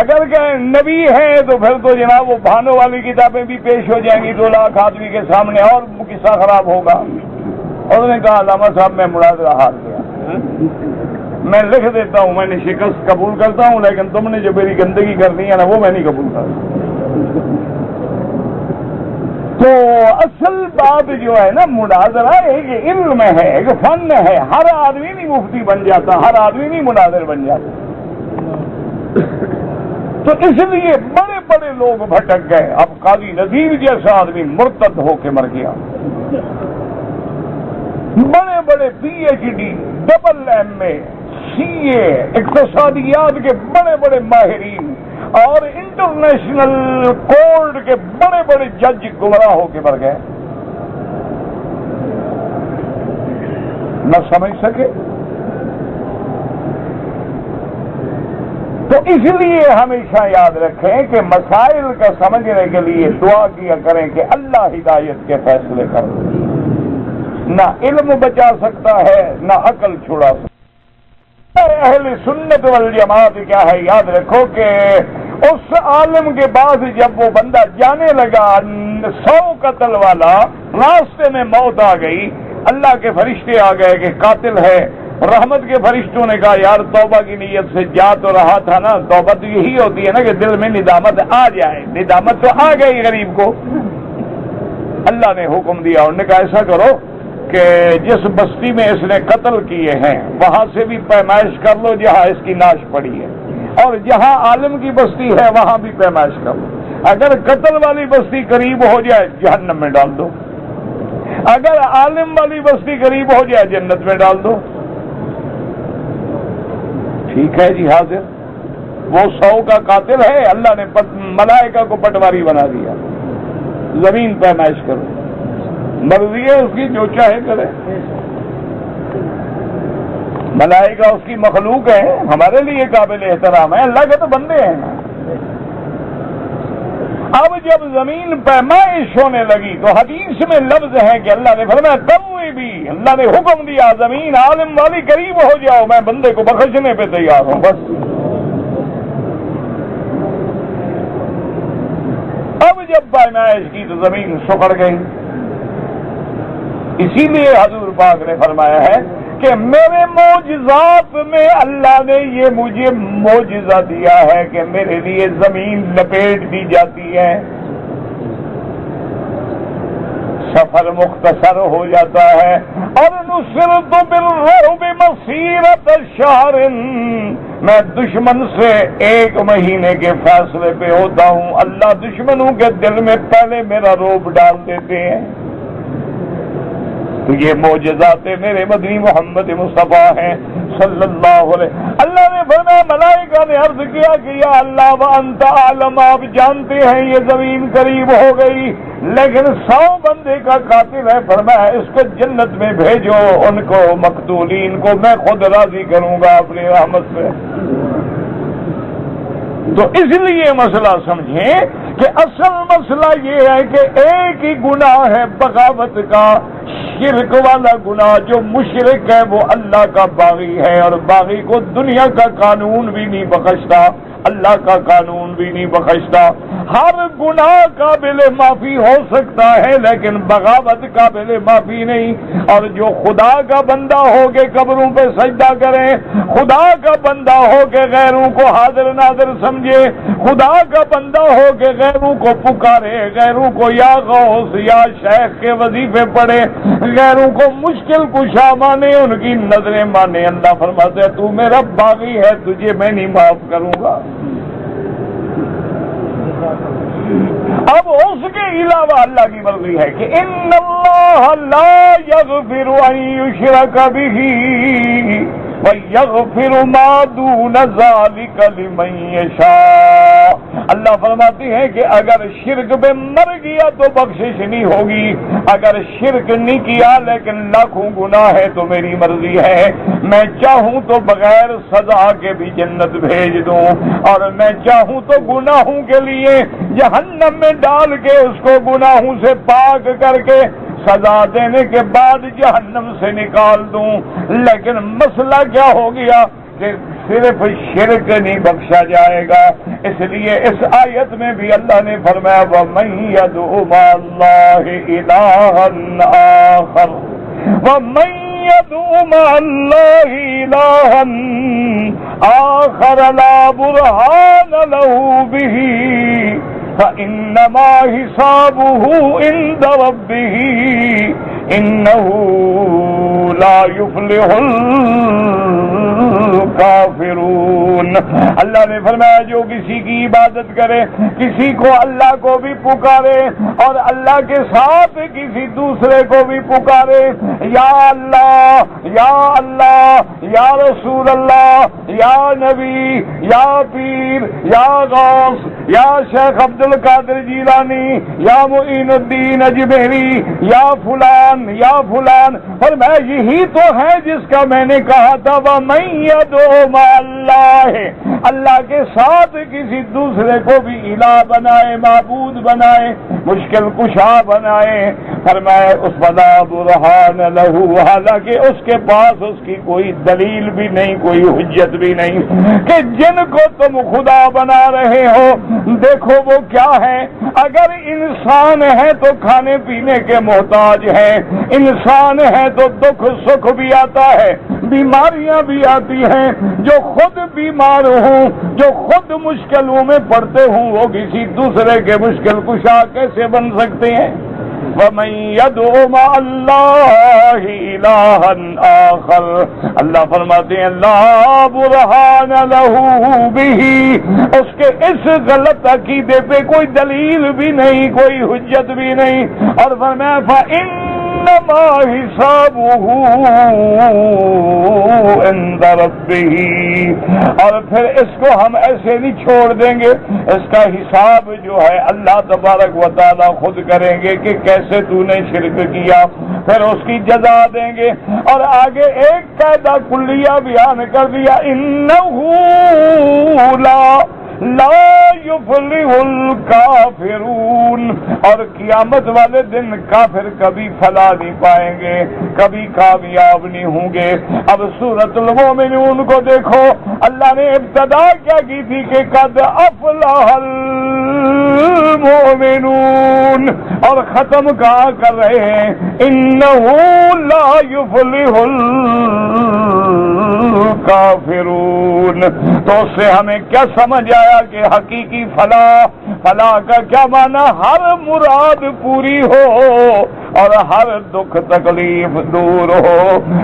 اگر کہ نبی ہے تو پھر تو جناب وہ بھانوں والی کتابیں بھی پیش ہو جائیں گی 2 لاکھ آدمی کے سامنے، اور قصہ خراب ہوگا۔ انہوں نے کہا علامہ صاحب میں مناظرہ ہار گیا، میں لکھ دیتا ہوں، میں نے شکست قبول کرتا ہوں، لیکن تم نے جو میری گندگی کرنی ہے نا وہ میں نہیں قبول کرتا۔ تو اصل بات جو ہے نا مناظرہ ایک علم ہے، ایک فن ہے، ہر آدمی نہیں مفتی بن جاتا، ہر آدمی نہیں مناظر بن جاتا۔ تو اس لیے بڑے بڑے لوگ بھٹک گئے۔ اب قاضی نذیر جیسا آدمی مرتد ہو کے مر گیا، بڑے بڑے PhD AA CA اقتصادیات کے بڑے بڑے ماہرین اور انٹرنیشنل کورٹ کے بڑے بڑے جج گمراہ ہو کے مر گئے، نہ سمجھ سکے۔ تو اس لیے ہمیشہ یاد رکھیں کہ مسائل کا سمجھنے کے لیے دعا کیا کریں کہ اللہ ہدایت کے فیصلے کر، نہ علم بچا سکتا ہے نہ عقل چھڑا سکتا۔ اہل سنت والجماعت کیا ہے، یاد رکھو کہ اس عالم کے بعد جب وہ بندہ جانے لگا 100 قتل والا، راستے میں موت آ گئی، اللہ کے فرشتے آ گئے کہ قاتل ہے، رحمت کے فرشتوں نے کہا یار توبہ کی نیت سے جا تو رہا تھا نا، توبہ تو یہی ہوتی ہے نا کہ دل میں ندامت آ جائے، ندامت تو آ گئی غریب کو۔ اللہ نے حکم دیا، انہوں نے کہا ایسا کرو کہ جس بستی میں اس نے قتل کیے ہیں وہاں سے بھی پیمائش کر لو جہاں اس کی ناش پڑی ہے، اور جہاں عالم کی بستی ہے وہاں بھی پیمائش کر لو۔ اگر قتل والی بستی قریب ہو جائے جہنم میں ڈال دو، اگر عالم والی بستی قریب ہو جائے جنت میں ڈال دو۔ ٹھیک ہے جی حاضر، وہ 100 کا قاتل ہے، اللہ نے ملائکہ کو پٹواری بنا دیا، زمین پیمائش کرو، مرضی ہے اس کی جو چاہے کرے، ملائکہ اس کی مخلوق ہے، ہمارے لیے قابل احترام ہے، اللہ کے تو بندے ہیں۔ اب جب زمین پیمائش ہونے لگی تو حدیث میں لفظ ہے کہ اللہ نے فرمایا تم بھی، اللہ نے حکم دیا زمین عالم والی قریب ہو جاؤ، میں بندے کو بخشنے پہ تیار ہوں۔ بس اب جب پیمائش کی تو زمین سکڑ گئی۔ اسی لیے حضور پاک نے فرمایا ہے کہ میرے معجزات میں اللہ نے یہ مجھے معجزہ دیا ہے کہ میرے لیے زمین لپیٹ دی جاتی ہے، سفر مختصر ہو جاتا ہے، اور نصرت بالرعب مسیرۃ شہر، میں دشمن سے 1 مہینے کے فاصلے پہ ہوتا ہوں، اللہ دشمنوں کے دل میں پہلے میرا رعب ڈال دیتے ہیں۔ تو یہ معجزات میرے مدنی محمد مصطفیٰ ہیں صلی اللہ علیہ۔ اللہ نے فرمایا ملائکہ نے عرض کیا کہ یا اللہ وانت عالم، آپ جانتے ہیں یہ زمین قریب ہو گئی، لیکن 100 بندے کا قاتل ہے، فرمایا اس کو جنت میں بھیجو، ان کو مقتولین کو میں خود راضی کروں گا اپنی رحمت سے۔ تو اس لیے مسئلہ سمجھیں کہ اصل مسئلہ یہ ہے کہ ایک ہی گناہ ہے بغاوت کا، شرک والا گناہ۔ جو مشرک ہے وہ اللہ کا باغی ہے، اور باغی کو دنیا کا قانون بھی نہیں بخشتا، اللہ کا قانون بھی نہیں بخشتا۔ ہر گناہ قابل معافی ہو سکتا ہے لیکن بغاوت قابل معافی نہیں۔ اور جو خدا کا بندہ ہو کے قبروں پہ سجدہ کرے، خدا کا بندہ ہو کے غیروں کو حاضر ناظر سمجھے، خدا کا بندہ ہو کے غیروں کو پکارے، غیروں کو یا غوث یا شیخ کے وظیفے پڑھے، غیروں کو مشکل کشا مانے، ان کی نظریں مانے، اللہ فرماتے ہے تو میرا باغی ہے، تجھے میں نہیں معاف کروں گا۔ اب اس کے علاوہ اللہ کی مرضی ہے کہ ان اللہ لا یغفر ان یشرک بہ ویغفر ما دون ذلک لمن یشاء۔ اللہ فرماتی ہے کہ اگر شرک پہ مر گیا تو بخشش نہیں ہوگی، اگر شرک نہیں کیا لیکن لاکھوں گناہ ہے تو میری مرضی ہے، میں چاہوں تو بغیر سزا کے بھی جنت بھیج دوں، اور میں چاہوں تو گناہوں کے لیے جہنم میں ڈال کے اس کو گناہوں سے پاک کر کے سزا دینے کے بعد جہنم سے نکال دوں۔ لیکن مسئلہ کیا ہو گیا کہ صرف شرک نہیں بخشا جائے گا، اس لیے اس آیت میں بھی اللہ نے فرمایا وَمَن يَدْعُ مَعَ اللَّهِ إِلَٰهًا آخَرَ وَمَن يَدْعُ مَعَ اللَّهِ إِلَٰهًا آخَرَ لَا بُرْهَانَ لَهُ بِهِ فَإِنَّمَا حِسَابُهُ عِندَ رَبِّهِ إِنَّهُ لَا يُفْلِحُ الْكَافِرُونَ۔ اللہ نے فرمایا جو کسی کی عبادت کرے، کسی کو اللہ کو بھی پکارے اور اللہ کے ساتھ کسی دوسرے کو بھی پکارے، یا اللہ یا اللہ یا رسول اللہ یا نبی یا پیر یا غوث یا شیخ عبد القادر جیلانی یا معین الدین اجمیری یا فلان یا فلان، اور میں یہی تو ہے جس کا میں نے کہا تھا وَمَن يَدْعُ مَعَ اللَّهِ، اللہ کے ساتھ کسی دوسرے کو بھی الہ بنائے، معبود بنائے، مشکل کشا بنائے، فرمائے اس فلا برہان لہو، حالانکہ اس کے پاس اس کی کوئی دلیل بھی نہیں، کوئی حجت بھی نہیں کہ جن کو تم خدا بنا رہے ہو دیکھو وہ کیا ہے۔ اگر انسان ہے تو کھانے پینے کے محتاج ہے، انسان ہے تو دکھ سکھ بھی آتا ہے، بیماریاں بھی آتی ہیں، جو خود بیمار ہوں، جو خود مشکلوں میں پڑتے ہوں، وہ کسی دوسرے کے مشکل کشا کیسے بن سکتے ہیں؟ وَمَن يَدْعُ مَعَ اللَّهِ إِلَٰهًا آخَرَ، اللہ فرماتے ہیں لا برہان لَهُ بِهِ، اس کے اس غلط عقیدے پہ کوئی دلیل بھی نہیں، کوئی حجت بھی نہیں، اور فرمایا فَإِنَّمَا حِسَابُهُ عِندَ رَبِّهِ، اور پھر اس کو ہم ایسے نہیں چھوڑ دیں گے، اس کا حساب جو ہے اللہ تبارک و تعالیٰ خود کریں گے کہ کیسے تو نے شرک کیا، پھر اس کی جزا دیں گے۔ اور آگے ایک قاعدہ کلیہ بیان کر دیا انہ لا یفلح الکافرون، اور قیامت والے دن کافر کبھی فلاح نہیں پائیں گے، کبھی کامیاب نہیں ہوں گے۔ اب سورۃ المومنون کو دیکھو، اللہ نے ابتدا کیا کی تھی کہ قد افلح المؤمنون، اور ختم کہاں کر رہے ہیں انہ لا یفلح الکافرون۔ تو اس سے ہمیں کیا سمجھ آیا کہ حقیقی فلاح کا کیا معنی؟ ہر مراد پوری ہو اور ہر دکھ تکلیف دور ہو۔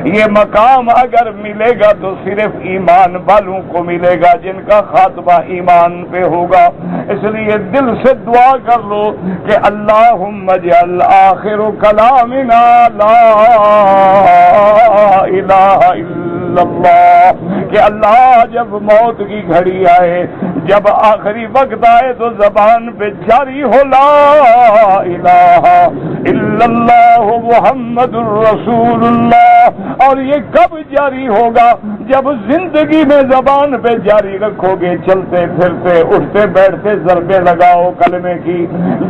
یہ مقام اگر ملے گا تو صرف ایمان والوں کو ملے گا، جن کا خاتمہ ایمان پہ ہوگا۔ اس لیے دل سے دعا کر لو کہ اللہم اجعل آخر کلامنا لا الہ الا اللہ، کہ اللہ جب موت کی گھڑی آئے، جب آخری وقت آئے تو زبان پہ جاری ہو لا الہ الا اللہ محمد الرسول اللہ۔ اور یہ کب جاری ہوگا؟ جب زندگی میں زبان پہ جاری رکھو گے، چلتے پھرتے اٹھتے بیٹھتے ضربے لگاؤ کلمے کی،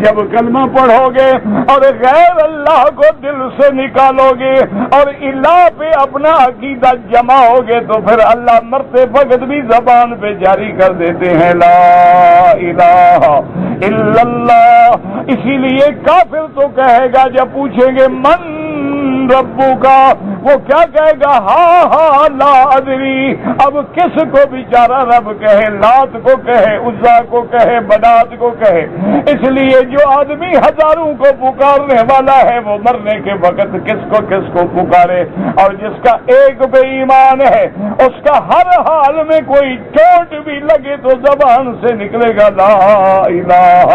جب کلمہ پڑھو گے اور غیر اللہ کو دل سے نکالو گے اور الہ پہ اپنا عقیدہ جماؤ گے تو پھر اللہ مرتے وقت بھی زبان پہ جاری کر دیتے ہیں لا الہ الا اللہ۔ اسی لیے کافر تو کہے گا جب پوچھیں گے من ربو کا، وہ کیا کہے گا ہاں لا ادری۔ اب کس کو بیچارہ رب کہے؟ لات کو کہے، عزا کو کہے، بنات کو کہے۔ اس لیے جو آدمی ہزاروں کو پکارنے والا ہے وہ مرنے کے وقت کس کو پکارے، اور جس کا ایک بے ایمان ہے اس کا ہر حال میں کوئی چوٹ بھی لگے تو زبان سے نکلے گا لا الہ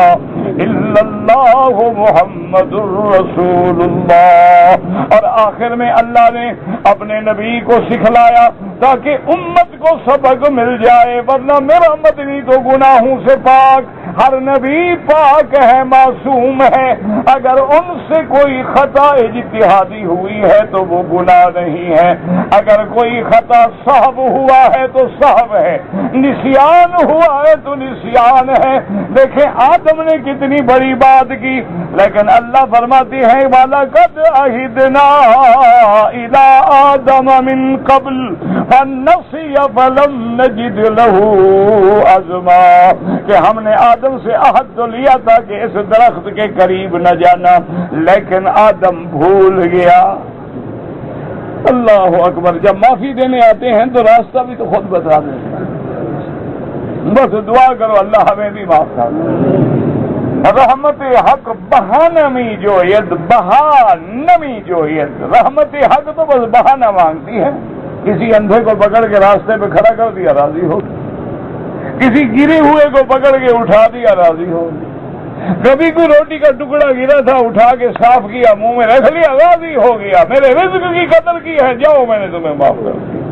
الا اللہ محمد الرسول اللہ۔ اور آخر میں اللہ نے اپنے نبی کو سکھلایا تاکہ امت کو سبق مل جائے، ورنہ میرا مدنی تو گناہوں سے پاک، ہر نبی پاک ہے، معصوم ہے، اگر ان سے کوئی خطا اجتہادی ہوئی ہے تو وہ گناہ نہیں ہے، اگر کوئی خطا صحب ہوا ہے تو صحب ہے، نسیان ہوا ہے تو نسیان ہے۔ دیکھیں آدم نے کتنی بڑی بات کی، لیکن اللہ فرماتی ہے وَلَقَدْ عَهِدْنَا إِلَىٰ آدَمَ مِن قَبْلُ فَنَسِيَ فَلَمْ نَجِدْ لَهُ عَزْمًا، کہ ہم نے آدم سے عہد تو لیا تھا کہ اس درخت کے قریب نہ جانا، لیکن آدم بھول گیا۔ اللہ اکبر، جب معافی دینے آتے ہیں تو راستہ بھی تو خود بتا دیتے ہیں۔ بس دعا کرو اللہ ہمیں بھی معاف کر دے۔ رحمت حق بہانمی جوید، بہانمی جوید، رحمت حق تو بس بہانہ مانگتی ہے۔ کسی اندھے کو پکڑ کے راستے پہ کھڑا کر دیا راضی ہو، کسی گرے ہوئے کو پکڑ کے اٹھا دیا راضی ہو، کبھی کوئی روٹی کا ٹکڑا گرا تھا اٹھا کے صاف کیا منہ میں رکھ لیا راضی ہو گیا، میرے رزق کی قدر کی ہے، جاؤ میں نے تمہیں معاف کر دیا۔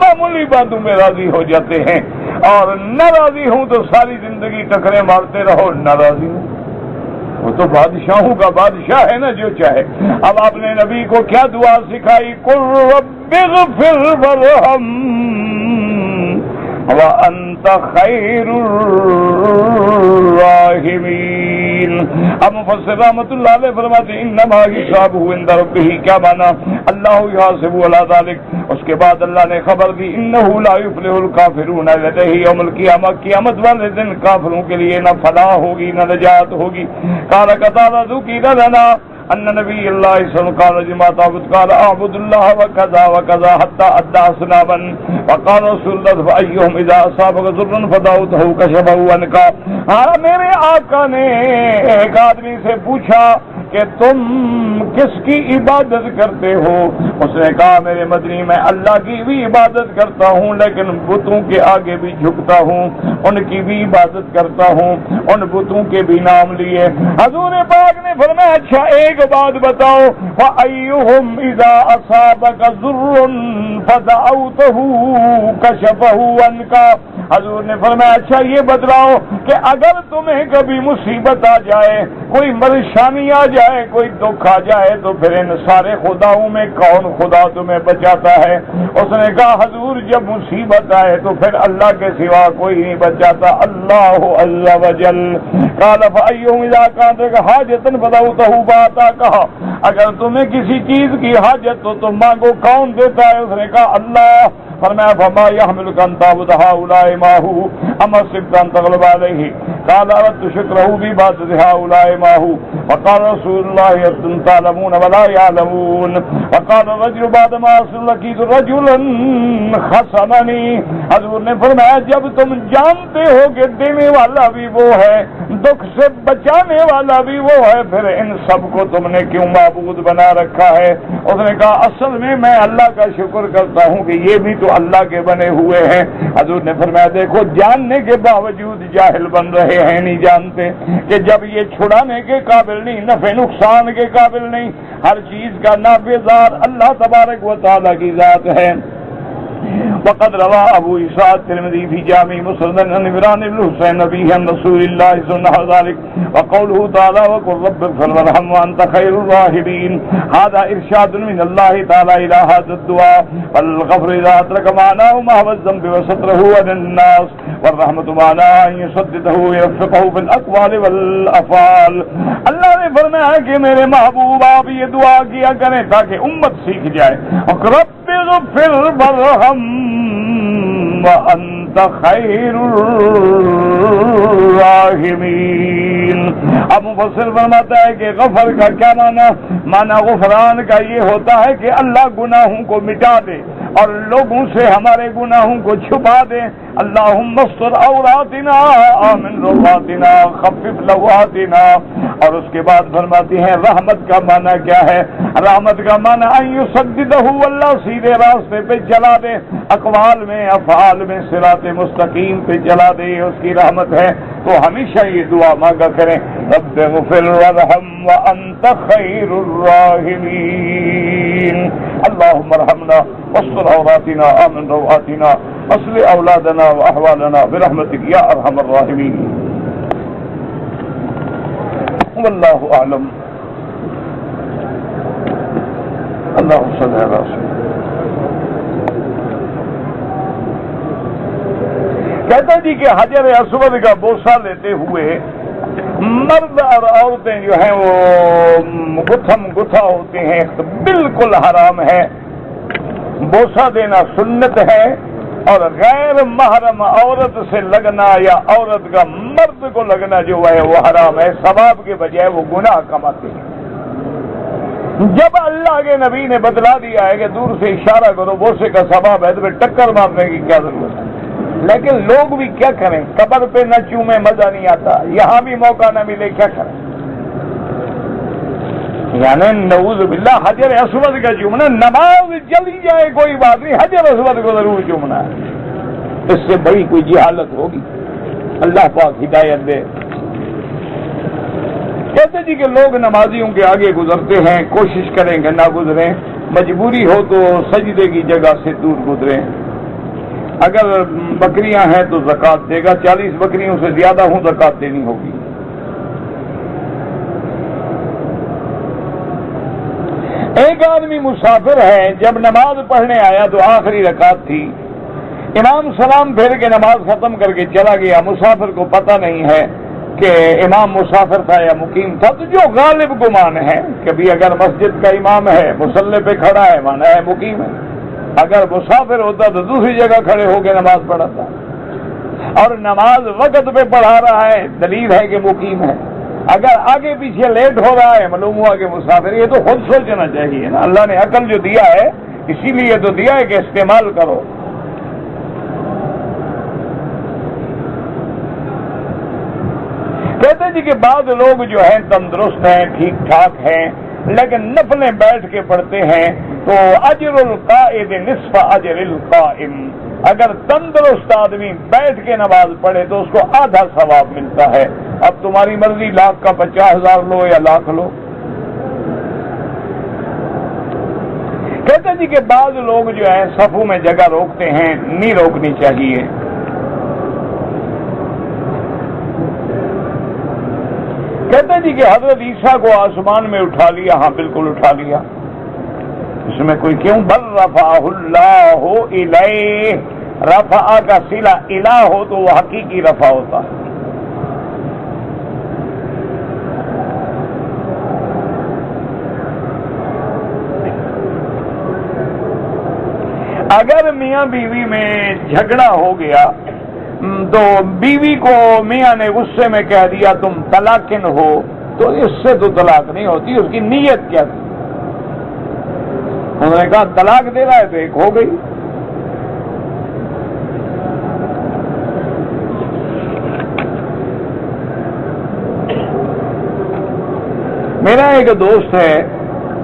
معمولی باتوں میں راضی ہو جاتے ہیں، اور ناراضی ہوں تو ساری زندگی ٹکرے مارتے رہو، ناراضی ہوں وہ تو بادشاہوں کا بادشاہ ہے نا، جو چاہے۔ اب آپ نے نبی کو کیا دعا سکھائی؟ قل رب اغفر وارحم وانت خیر الراحمین۔ اب مفسر رحمۃ اللہ علیہ فرماتے ہیں انما حسابہ عند ربہ، کیا مانا؟ اللہ یحاسب علی ذلک۔ اس کے بعد اللہ نے خبر دی انہ لا یفلح الکافرون لدیہ یوم القیامہ، قیامت والے دن کافروں کے لیے نہ فلاح ہوگی نہ نجات ہوگی۔ قال قتادہ ذکر لنا ان نبی اللہ صلی اللہ علیہ وسلم قال جما تعبد قال اعبد اللہ وکذا وکذا حتى ادى اسنابا، وقال رسول اللہ فایہم اذا اصابك ضر فدعوته كشفه عنك۔ ہاں میرے آقا نے ایک آدمی سے پوچھا کہ تم کس کی عبادت کرتے ہو؟ اس نے کہا میرے مدنی میں اللہ کی بھی عبادت کرتا ہوں، لیکن بتوں کے آگے بھی جھکتا ہوں، ان کی بھی عبادت کرتا ہوں، ان بتوں کے بھی نام لیے۔ حضور پاک نے فرمایا اچھا ایک بات بتاؤ، فَأَيُّهُمْ إِذَا أَصَابَكَ ضُرٌّ فَدَعَوْتَهُ كَشَفَهُ عَنْكَ۔ حضور نے فرمایا اچھا یہ بتلاؤ کہ اگر تمہیں کبھی مصیبت آ جائے، کوئی پریشانی آ جائے، کوئی دکھ آ جائے، تو پھر ان سارے خداؤں میں کون خدا تمہیں بچاتا ہے؟ اس نے کہا حضور جب مصیبت آئے تو پھر اللہ کے سوا کوئی نہیں بچاتا، اللہ عز وجل۔ قال فأيهم إذا كانت حاجة فدعوته فأتى، کہا اگر تمہیں کسی چیز کی حاجت تو تم مانگو، کون دیتا ہے؟ اس نے کہا اللہ۔ فرمایا فما يحملك أن تعبد هؤلاء معه أم حسبت أن تغلب عليه؟ قال أردت شكره بعبادة هؤلاء معه، وقال رسول الله أنتم تعلمون ولا يعلمون، وقال الرجل بعدما لقيت رجلا خصمني۔ حضور نے فرمایا جب تم جانتے ہو کہ دینے والا بھی وہ ہے، دکھ سے بچانے والا بھی وہ ہے، پھر ان سب کو تم نے کیوں معبود بنا رکھا ہے؟ اس نے کہا اصل میں اللہ کا شکر کرتا ہوں کہ یہ بھی تو اللہ کے بنے ہوئے ہیں۔ حضور نے فرمایا دیکھو جاننے کے باوجود جاہل بن رہے ہیں، نہیں جانتے کہ جب یہ چھڑانے کے قابل نہیں، نفع نقصان کے قابل نہیں، ہر چیز کا نافع ذات اللہ تبارک و تعالی کی ذات ہے۔ وقد روى ابو اسحاق الترمذي في جامع مسند عن عمران بن حسين نبي عن رسول الله صلى الله عليه وسلم وقوله تعالى وقل رب اغفر وارحم وانت خير الراحمين، هذا ارشاد من الله تعالى الى هذا الدعاء، والغفر اذا اترك معناه محو الذنب وستره عن الناس، والرحمة معناها ان يسدده ويوفقه في الاقوال والافعال۔ اللہ نے فرمایا کہ میرے محبوب آپ یہ دعا کیا کریں تاکہ امت سیکھ جائے، رب اغفر وارحم وانت خیر الراحمین۔ اب مفسر فرماتا ہے کہ غفر کا کیا معنی غفران کا یہ ہوتا ہے کہ اللہ گناہوں کو مٹا دے اور لوگوں سے ہمارے گناہوں کو چھپا دے۔ اللہم استر عوراتنا آمن رواتنا خفف لواتنا۔ اور اس کے بعد فرماتی ہیں رحمت کا معنی کیا ہے؟ رحمت کا معنی ان یسددہ، اللہ سیدھے راستے پہ چلا دے، اقوال میں افعال میں صراط مستقیم پہ چلا دے، اس کی رحمت ہے۔ تو ہمیشہ یہ دعا مانگا کریں رب اغفر وارحم وانت خیر الراحمین۔ اللہم ارحمنا واستر عوراتنا آمن رواتنا واصلح اولادنا واحوالنا برحمتک یا ارحم الراحمین۔ واللہ اعلم۔ اللہ صلی اللہ علیہ وسلم۔ کہتا جی کہ حجر اسود کا بوسہ لیتے ہوئے مرد اور عورتیں جو ہیں وہ گتھم گتھا ہوتے ہیں، بالکل حرام ہے۔ بوسہ دینا سنت ہے، اور غیر محرم عورت سے لگنا یا عورت کا مرد کو لگنا جو ہے وہ حرام ہے، ثواب کے بجائے وہ گناہ کماتے ہیں۔ جب اللہ کے نبی نے بتلا دیا ہے کہ دور سے اشارہ کرو بوسے کا ثواب ہے، تو پھر ٹکر مارنے کی کیا ضرورت ہے؟ لیکن لوگ بھی کیا کریں، قبر پہ نہ چومے مزہ نہیں آتا، یہاں بھی موقع نہ ملے کیا کریں؟ یعنی نعوذ باللہ حجر اسود کا چومنا، نماز چلی جائے کوئی بات نہیں، حجر اسود کو ضرور چومنا ہے، اس سے بڑی کوئی جہالت ہوگی؟ اللہ پاک ہدایت دے۔ کہتے جی کہ لوگ نمازیوں کے آگے گزرتے ہیں، کوشش کریں کہ نہ گزریں، مجبوری ہو تو سجدے کی جگہ سے دور گزریں۔ اگر بکریاں ہیں تو زکوٰۃ دے گا، 40 بکریوں سے زیادہ ہوں زکوٰۃ دینی ہوگی۔ ایک آدمی مسافر ہے، جب نماز پڑھنے آیا تو آخری رکعت تھی، امام سلام پھیر کے نماز ختم کر کے چلا گیا، مسافر کو پتہ نہیں ہے کہ امام مسافر تھا یا مقیم تھا، تو جو غالب گمان ہے کہ بھی اگر مسجد کا امام ہے مصلی پہ کھڑا ہے مانا ہے مقیم ہے، اگر مسافر ہوتا تو دوسری جگہ کھڑے ہو کے نماز پڑھاتا، اور نماز وقت پہ پڑھا رہا ہے دلیل ہے کہ مقیم ہے۔ اگر آگے پیچھے لیٹ ہو رہا ہے معلوم ہوا کہ مسافر، یہ تو خود سوچنا چاہیے نا، اللہ نے عقل جو دیا ہے اسی لیے تو دیا ہے کہ استعمال کرو۔ کہتے جی کہ بعض لوگ جو ہیں تندرست ہیں، ٹھیک ٹھاک ہیں، لیکن نفلیں بیٹھ کے پڑھتے ہیں تو اجر القائد نصف اجر القائم، اگر تندرست آدمی بیٹھ کے نماز پڑھے تو اس کو آدھا ثواب ملتا ہے۔ اب تمہاری مرضی، لاکھ کا 50,000 لو یا لاکھ لو۔ کہتے جی کہ بعض لوگ جو ہیں صفوں میں جگہ روکتے ہیں، نہیں روکنی چاہیے۔ کہتے جی کہ حضرت عیسیٰ کو آسمان میں اٹھا لیا، ہاں بالکل اٹھا لیا، اس میں کوئی کیوں؟ بل رفعہ اللہ الیہ، رفع کا صلہ الہ ہو تو وہ حقیقی رفع ہوتا ہے۔ اگر میاں بیوی میں جھگڑا ہو گیا تو بیوی کو میاں نے غصے میں کہہ دیا تم طلاقن ہو، تو اس سے تو طلاق نہیں ہوتی، اس کی نیت کیا تھی؟ انہوں نے کہا طلاق دے رہا ہے تو ایک ہو گئی۔ میرا ایک دوست ہے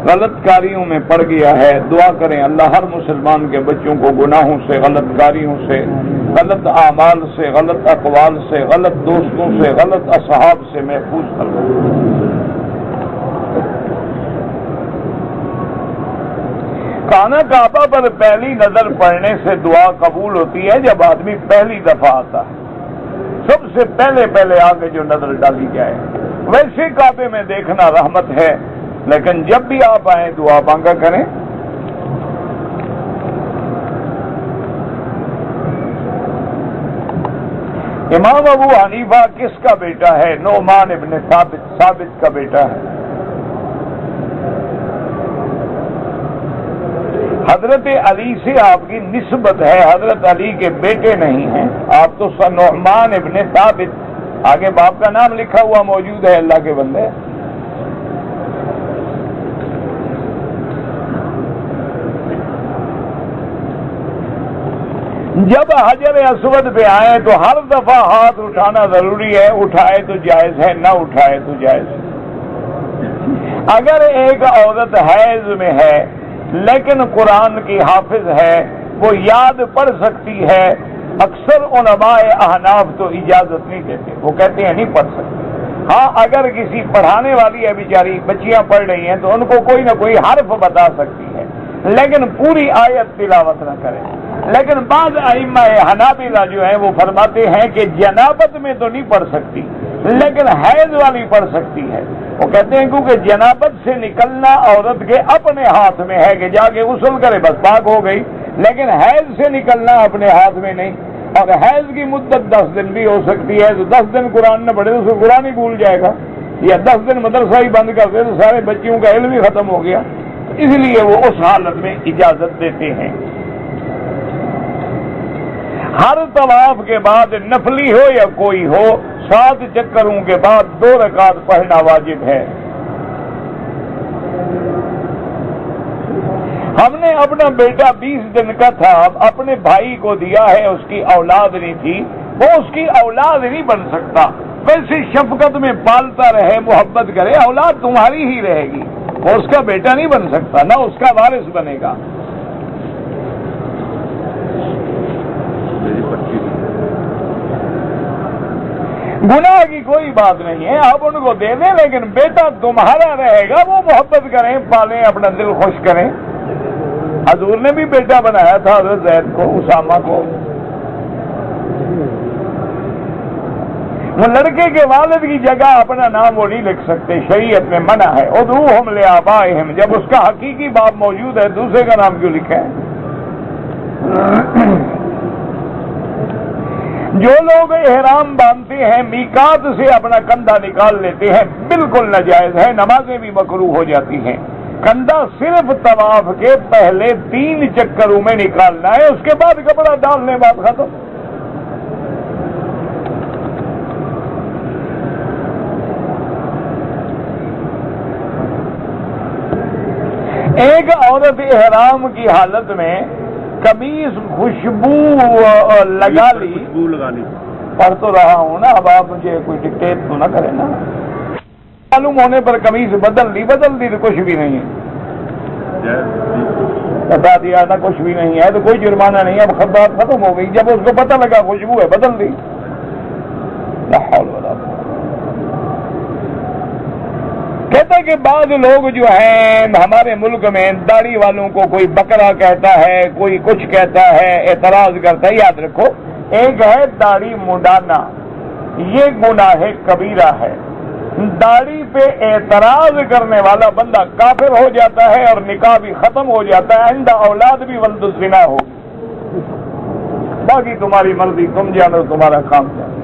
غلط کاریوں میں پڑ گیا ہے، دعا کریں اللہ ہر مسلمان کے بچوں کو گناہوں سے، غلط کاریوں سے، غلط اعمال سے، غلط اقوال سے، غلط دوستوں سے، غلط اصحاب سے محفوظ کر لیں۔ خانہ کعبہ پر پہلی نظر پڑنے سے دعا قبول ہوتی ہے جب آدمی پہلی دفعہ آتا ہے، سب سے پہلے آگے جو نظر ڈالی جائے۔ ویسے کعبے میں دیکھنا رحمت ہے، لیکن جب بھی آپ آئیں دعا مانگا کریں۔ امام ابو حنیفہ کس کا بیٹا ہے؟ نعمان ابن ثابت کا بیٹا ہے۔ حضرت علی سے آپ کی نسبت ہے، حضرت علی کے بیٹے نہیں ہیں آپ تو۔ نعمان ابن ثابت، آگے باپ کا نام لکھا ہوا موجود ہے، اللہ کے بندے۔ جب حجر اسود پہ آئے تو ہر دفعہ ہاتھ اٹھانا ضروری ہے، اٹھائے تو جائز ہے، نہ اٹھائے تو جائز ہے۔ اگر ایک عورت حیض میں ہے لیکن قرآن کی حافظ ہے، وہ یاد پڑھ سکتی ہے، اکثر علماء احناف تو اجازت نہیں دیتے، وہ کہتے ہیں نہیں پڑھ سکتے۔ ہاں اگر کسی پڑھانے والی ہے بیچاری، بچیاں پڑھ رہی ہیں تو ان کو کوئی نہ کوئی حرف بتا سکتی ہے، لیکن پوری آیت تلاوت نہ کرے. لیکن بعض ائمہ حنابلہ جو ہیں وہ فرماتے ہیں کہ جنابت میں تو نہیں پڑھ سکتی لیکن حیض والی پڑھ سکتی ہے. وہ کہتے ہیں کیونکہ جنابت سے نکلنا عورت کے اپنے ہاتھ میں ہے کہ جا کے غسل کرے بس پاک ہو گئی، لیکن حیض سے نکلنا اپنے ہاتھ میں نہیں. اور حیض کی مدت 10 دن بھی ہو سکتی ہے، تو 10 دن قرآن نہ پڑھے تو اسے قرآن ہی بھول جائے گا، یا 10 دن مدرسہ ہی بند کر دے تو سارے بچیوں کا علم ہی ختم ہو گیا. اس لیے وہ اس حالت میں اجازت دیتے ہیں. ہر طواف کے بعد نفلی ہو یا کوئی ہو 7 چکروں کے بعد 2 رکعت پڑھنا واجب ہے. ہم نے اپنا بیٹا 20 دن کا تھا، اپنے بھائی کو دیا ہے، اس کی اولاد نہیں تھی، وہ اس کی اولاد نہیں بن سکتا. ویسے شفقت میں پالتا رہے، محبت کرے، اولاد تمہاری ہی رہے گی، وہ اس کا بیٹا نہیں بن سکتا، نہ اس کا وارث بنے گا. گناہ کی کوئی بات نہیں ہے، آپ ان کو دے دیں، لیکن بیٹا تمہارا رہے گا، وہ محبت کریں، پالیں، اپنا دل خوش کریں. حضور نے بھی بیٹا بنایا تھا حضرت زید کو، اسامہ کو. وہ لڑکے کے والد کی جگہ اپنا نام وہ نہیں لکھ سکتے، شریعت میں منع ہے. ادعوہم لآبائہم، جب اس کا حقیقی باپ موجود ہے دوسرے کا نام کیوں لکھیں؟ جو لوگ احرام باندھتے ہیں میقات سے اپنا کندھا نکال لیتے ہیں، بالکل ناجائز ہے، نمازیں بھی مکروہ ہو جاتی ہیں. کندھا صرف طواف کے پہلے 3 چکروں میں نکالنا ہے، اس کے بعد کپڑا ڈالنے بعد ختم. ایک عورت احرام کی حالت میں قمیص خوشبو لگا لی، پڑھ تو رہا ہوں نا، اب آپ مجھے کوئی ڈکٹیٹ تو نہ کریں نا. معلوم ہونے پر قمیص بدل دی تو کچھ بھی نہیں ہے، بتا دیا نہ کچھ بھی نہیں ہے تو کوئی جرمانہ نہیں ہے، اب خبر ختم ہو گئی. جب اس کو پتہ لگا خوشبو ہے بدل دی. لا حول ولا قوت. کہتا ہے کہ بعض لوگ جو ہیں ہمارے ملک میں داڑھی والوں کو کوئی بکرا کہتا ہے، کوئی کچھ کہتا ہے، اعتراض کرتا ہے. یاد رکھو، ایک ہے داڑھی منڈانا، یہ گناہ کبیرہ ہے. داڑھی پہ اعتراض کرنے والا بندہ کافر ہو جاتا ہے اور نکاح بھی ختم ہو جاتا ہے، آئندہ اولاد بھی ولد الزنا ہو. باقی تمہاری مرضی، تم جانو، تمہارا کام جانو.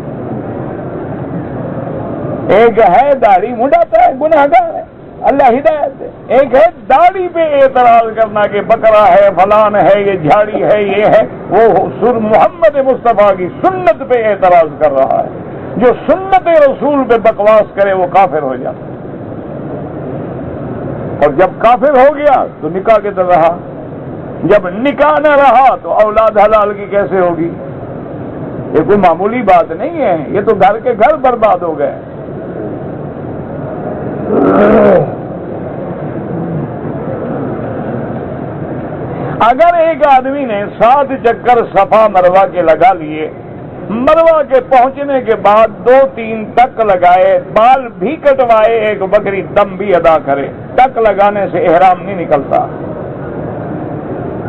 ایک ہے داڑھی منڈاتا ہے، گناہگار ہے، اللہ ہدایت دے. ایک ہے داڑھی پہ اعتراض کرنا کہ بکرا ہے، فلان ہے، یہ جھاڑی ہے، یہ ہے. وہ محمد مصطفیٰ کی سنت پہ اعتراض کر رہا ہے. جو سنت رسول پہ بکواس کرے وہ کافر ہو جاتا ہے. اور جب کافر ہو گیا تو نکاح کے طرح رہا، جب نکاح نہ رہا تو اولاد حلال کی کیسے ہوگی؟ یہ کوئی معمولی بات نہیں ہے، یہ تو گھر کے گھر برباد ہو گئے. اگر ایک آدمی نے 7 چکر صفا مروہ کے لگا لیے، مروہ کے پہنچنے کے بعد 2-3 ٹک لگائے، بال بھی کٹوائے، ایک بکری دم بھی ادا کرے، ٹک لگانے سے احرام نہیں نکلتا.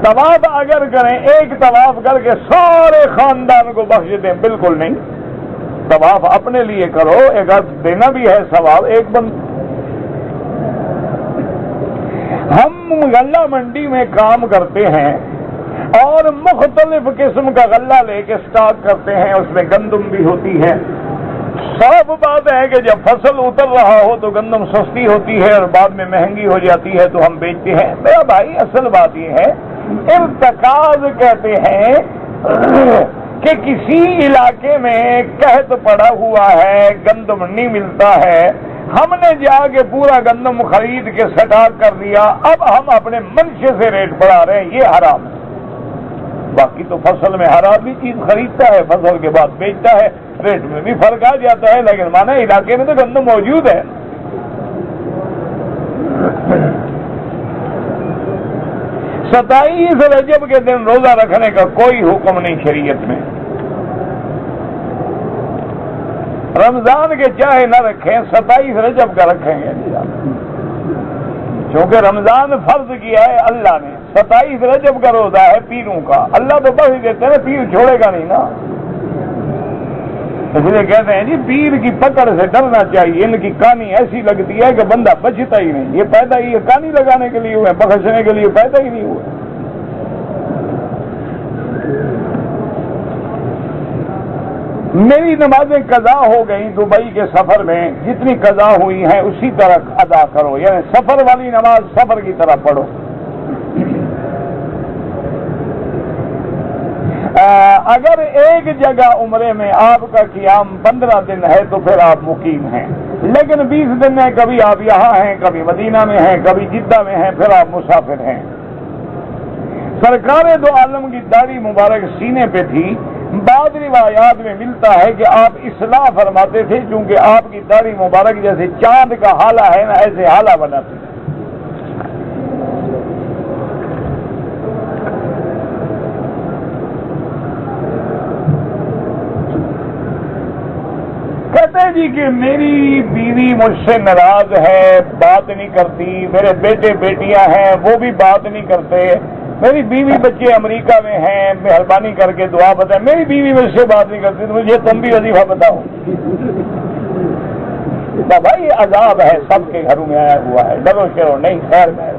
طواف اگر کریں، ایک طواف کر کے سارے خاندان کو بخش دیں، بالکل نہیں. طواف اپنے لیے کرو، ایک دینا بھی ہے ثواب. ایک بند ہم غلہ منڈی میں کام کرتے ہیں اور مختلف قسم کا غلہ لے کے سٹاک کرتے ہیں، اس میں گندم بھی ہوتی ہے. صاف بات ہے کہ جب فصل اتر رہا ہو تو گندم سستی ہوتی ہے اور بعد میں مہنگی ہو جاتی ہے تو ہم بیچتے ہیں. میرا بھائی اصل بات یہ ہے، ارتکاز کہتے ہیں کہ کسی علاقے میں قحط پڑا ہوا ہے، گندم نہیں ملتا ہے، ہم نے جا کے پورا گندم خرید کے سٹاک کر دیا، اب ہم اپنے منشے سے ریٹ بڑھا رہے ہیں، یہ حرام ہے. باقی تو فصل میں ہر آدمی چیز خریدتا ہے، فصل کے بعد بیچتا ہے، ریٹ میں بھی فرق آ جاتا ہے، لیکن مانا علاقے میں تو گندم موجود ہے. 27 رجب کے دن روزہ رکھنے کا کوئی حکم نہیں شریعت میں. رمضان کے چاہے نہ رکھیں، 27 رجب کا رکھیں گے، چونکہ رمضان فرض کیا ہے اللہ نے. 27 رجب کا روزہ ہے پیروں کا، اللہ تو بخش دیتے ہیں نا، پیر چھوڑے گا نہیں نا، اس لیے کہتے ہیں جی پیر کی پکڑ سے ڈرنا چاہیے، ان کی کہانی ایسی لگتی ہے کہ بندہ بچتا ہی نہیں، یہ پیدا ہی کہانی لگانے کے لیے ہوئے، بخشنے کے لیے پیدا ہی نہیں ہوئے۔ میری نمازیں قضا ہو گئی دبئی کے سفر میں، جتنی قضا ہوئی ہیں اسی طرح ادا کرو، یعنی سفر والی نماز سفر کی طرح پڑھو۔ اگر ایک جگہ عمرے میں آپ کا قیام 15 دن ہے تو پھر آپ مقیم ہیں، لیکن 20 دن ہے، کبھی آپ یہاں ہیں، کبھی مدینہ میں ہیں، کبھی جدہ میں ہیں، پھر آپ مسافر ہیں۔ سرکار دو عالم کی داڑھی مبارک سینے پہ تھی، بعض روایات میں ملتا ہے کہ آپ اصلاح فرماتے تھے، چونکہ آپ کی داڑھی مبارک جیسے چاند کا حالہ ہے نا، ایسے حالہ بناتے تھے۔ کہتے ہیں جی کہ میری بیوی مجھ سے ناراض ہے، بات نہیں کرتی، میرے بیٹے بیٹیاں ہیں وہ بھی بات نہیں کرتے، میری بیوی بچے امریکہ میں ہیں، مہربانی کر کے دعا بتائیں، میری بیوی مجھ سے بات نہیں کرتی تو مجھے تم بھی وظیفہ بتاؤ۔ بھائی یہ عذاب ہے، سب کے گھروں میں آیا ہوا ہے، ڈرو شرو نہیں، خیر میں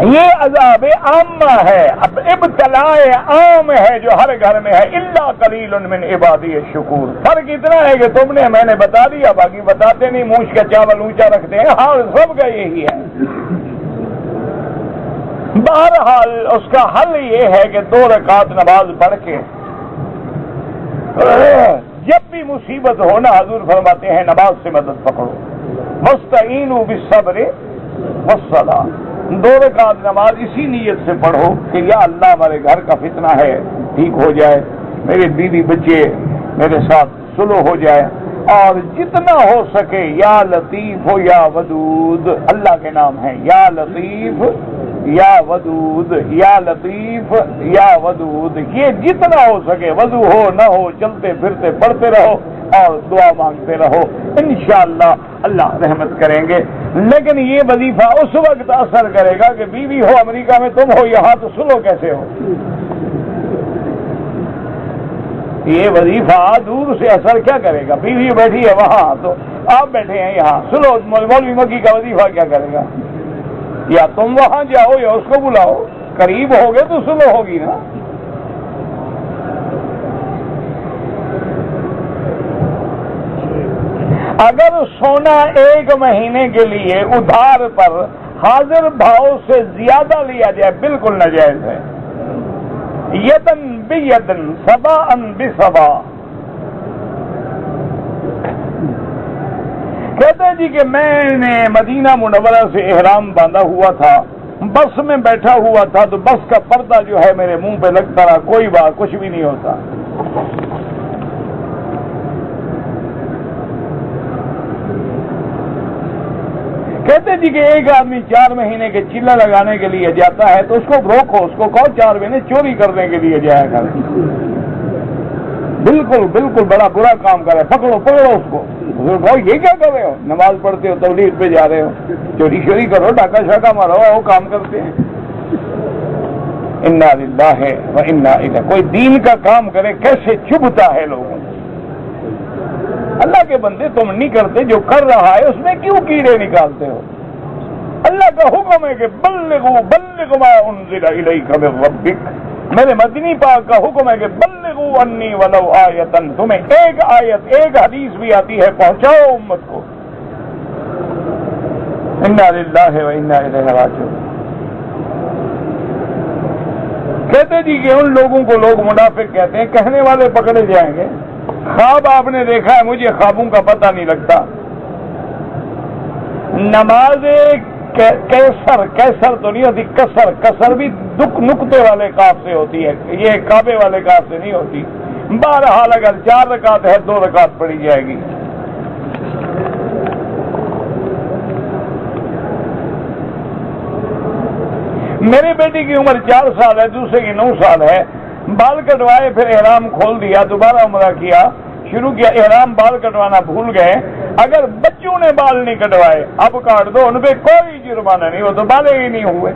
یہ عذاب عامہ ہے، اب ابتلاء عام ہے جو ہر گھر میں ہے، الا قلیل من عبادی الشکور۔ فرق اتنا ہے کہ تم نے میں نے بتا دیا، باقی بتاتے نہیں، مونچھ کا چاول اونچا رکھتے ہیں، حال سب کا یہی ہے۔ بہرحال اس کا حل یہ ہے کہ 2 رکعت نماز پڑھ کے جب بھی مصیبت ہونا حضور فرماتے ہیں نماز سے مدد پکڑو، واستعینوا بالصبر والصلاۃ۔ 2 رکعت نماز اسی نیت سے پڑھو کہ یا اللہ ہمارے گھر کا فتنہ ہے ٹھیک ہو جائے، میرے بیوی بچے میرے ساتھ صلح ہو جائے، اور جتنا ہو سکے یا لطیف ہو یا ودود، اللہ کے نام ہیں یا لطیف یا ودود، یا لطیف یا ودود، یہ جتنا ہو سکے، وضو ہو نہ ہو، چلتے پھرتے پڑھتے رہو اور دعا مانگتے رہو، انشاءاللہ اللہ رحمت کریں گے۔ لیکن یہ وظیفہ اس وقت اثر کرے گا کہ بیوی ہو امریکہ میں، تم ہو یہاں، تو سنو کیسے ہو؟ یہ وظیفہ دور سے اثر کیا کرے گا؟ بیوی بیٹھی ہے وہاں تو آپ بیٹھے ہیں یہاں، سنو مولوی مکی کا وظیفہ کیا کرے گا؟ یا تم وہاں جاؤ یا اس کو بلاؤ، قریب ہوگے تو سنو ہوگی نا۔ اگر سونا 1 مہینے کے لیے ادھار پر حاضر بھاؤ سے زیادہ لیا جائے بالکل ناجائز ہے، یدن بیدن صباء بصبا۔ کہتے ہیں جی کہ میں نے مدینہ منورہ سے احرام باندھا ہوا تھا، بس میں بیٹھا ہوا تھا تو بس کا پردہ جو ہے میرے منہ پہ لگتا رہا، کوئی بات کچھ بھی نہیں ہوتا۔ کہتے جی کہ ایک آدمی 4 مہینے کے چلہ لگانے کے لیے جاتا ہے تو اس کو روکو، اس کو کہو 4 مہینے چوری کرنے کے لیے جایا کر، بالکل بالکل بڑا برا کام کرے، پکڑو اس کو، یہ کیا کر رہے ہو؟ نماز پڑھتے ہو، تبلیغ پہ جا رہے ہو، چوری شوری کرو، ڈاکہ شاکہ مارو، وہ کام کرتے ہیں۔ انا للہ و انا الیہ، کوئی دین کا کام کرے کیسے چبھتا ہے لوگوں۔ اللہ کے بندے تم نہیں کرتے، جو کر رہا ہے اس میں کیوں کیڑے نکالتے ہو؟ اللہ کا حکم ہے کہ بلغوا ما انزل الیک من ربک، میرے مدنی پاک کا حکم ہے کہ بلغوا انی ولو آیۃ، تمہیں ایک آیت ایک حدیث بھی آتی ہے پہنچاؤ امت کو۔ انا للہ و انا الیہ راجعون۔ کہتے جی کہ ان لوگوں کو لوگ منافق کہتے ہیں، کہنے والے پکڑے جائیں گے۔ خواب آپ نے دیکھا ہے، مجھے خوابوں کا پتہ نہیں لگتا۔ نماز کیسر تو نہیں ہوتی، کسر بھی نقطے والے کاف سے ہوتی ہے، یہ کعبے والے کاف سے نہیں ہوتی۔ بہرحال اگر 4 رکعت ہے 2 رکعت پڑھی جائے گی۔ میری بیٹی کی عمر 4 سال ہے، دوسرے کی 9 سال ہے، بال کٹوائے، پھر احرام کھول دیا، دوبارہ عمرہ کیا، شروع کیا احرام بال کٹوانا بھول گئے، اگر بچوں نے بال نہیں کٹوائے اب کاٹ دو، ان پہ کوئی جرمانہ نہیں، وہ تو بالغ ہی نہیں ہوئے۔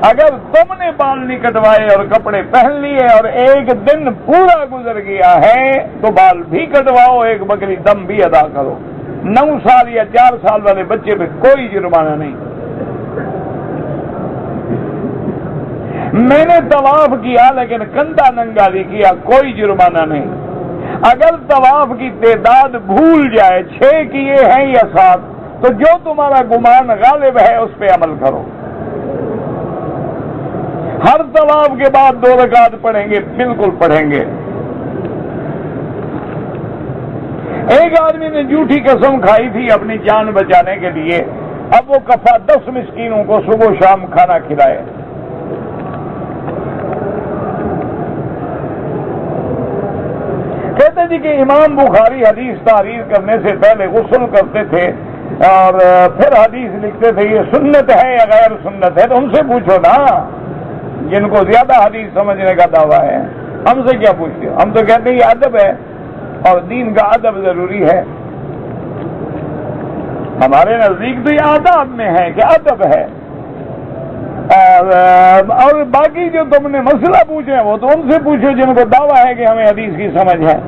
اگر تم نے بال نہیں کٹوائے اور کپڑے پہن لیے اور ایک دن پورا گزر گیا ہے تو بال بھی کٹواؤ، ایک بکری دم بھی ادا کرو۔ 9 سال یا 4 سال والے بچے پہ کوئی جرمانہ نہیں۔ میں نے طواف کیا لیکن کندھا ننگا نہیں کیا، کوئی جرمانہ نہیں۔ اگر طواف کی تعداد بھول جائے 6 کیے ہیں یا 7 تو جو تمہارا گمان غالب ہے اس پہ عمل کرو۔ ہر طواف کے بعد 2 رکعت پڑھیں گے، بالکل پڑھیں گے۔ ایک آدمی نے جھوٹی قسم کھائی تھی اپنی جان بچانے کے لیے، اب وہ کفا 10 مسکینوں کو صبح و شام کھانا کھلائے۔ کہتے جی کہ امام بخاری حدیث تحریر کرنے سے پہلے غسل کرتے تھے اور پھر حدیث لکھتے تھے، یہ سنت ہے یا غیر سنت ہے؟ تو ان سے پوچھو نا، جن کو زیادہ حدیث سمجھنے کا دعویٰ ہے۔ ہم سے کیا پوچھتے ہو؟ ہم تو کہتے ہیں یہ ادب ہے اور دین کا ادب ضروری ہے۔ ہمارے نزدیک تو یہ آداب میں ہے کہ ادب ہے، اور باقی جو تم نے مسئلہ پوچھے وہ تو ان سے پوچھو جن کو دعویٰ ہے کہ ہمیں حدیث کی سمجھ ہے۔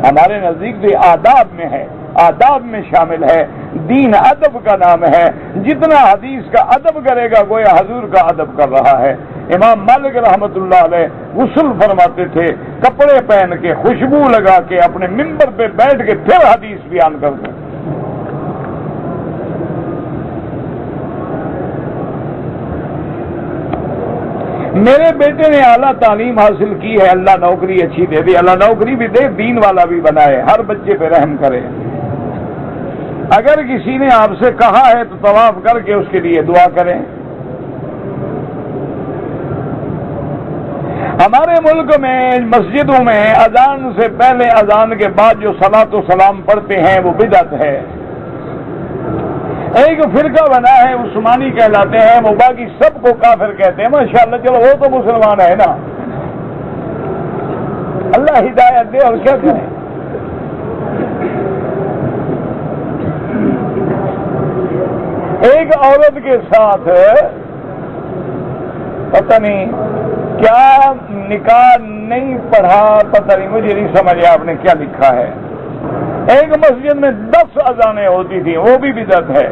ہمارے نزدیک تو یہ آداب میں ہے، آداب میں شامل ہے، دین ادب کا نام ہے۔ جتنا حدیث کا ادب کرے گا گویا حضور کا ادب کر رہا ہے۔ امام مالک رحمت اللہ علیہ غسل فرماتے تھے، کپڑے پہن کے خوشبو لگا کے اپنے ممبر پہ بیٹھ کے پھر حدیث بیان کرتے۔ میرے بیٹے نے اعلیٰ تعلیم حاصل کی ہے، اللہ نوکری اچھی دے دے، اللہ نوکری بھی دے، دین والا بھی بنائے، ہر بچے پہ رحم کرے۔ اگر کسی نے آپ سے کہا ہے تو طواف کر کے اس کے لیے دعا کریں۔ ہمارے ملک میں مسجدوں میں اذان سے پہلے اذان کے بعد جو صلاۃ و سلام پڑھتے ہیں وہ بدعت ہے۔ ایک فرقہ بنا ہے عثمانی کہلاتے ہیں، وہ باقی سب کو کافر کہتے ہیں۔ ماشاءاللہ، چلو وہ تو مسلمان ہے نا، اللہ ہدایت دے، اور کیا کریں۔ ایک عورت کے ساتھ پتہ نہیں کیا نکاح نہیں پڑھا، پتہ نہیں، مجھے نہیں سمجھ آپ نے کیا لکھا ہے۔ ایک مسجد میں 10 اذانیں ہوتی تھیں، وہ بھی بدعت ہے۔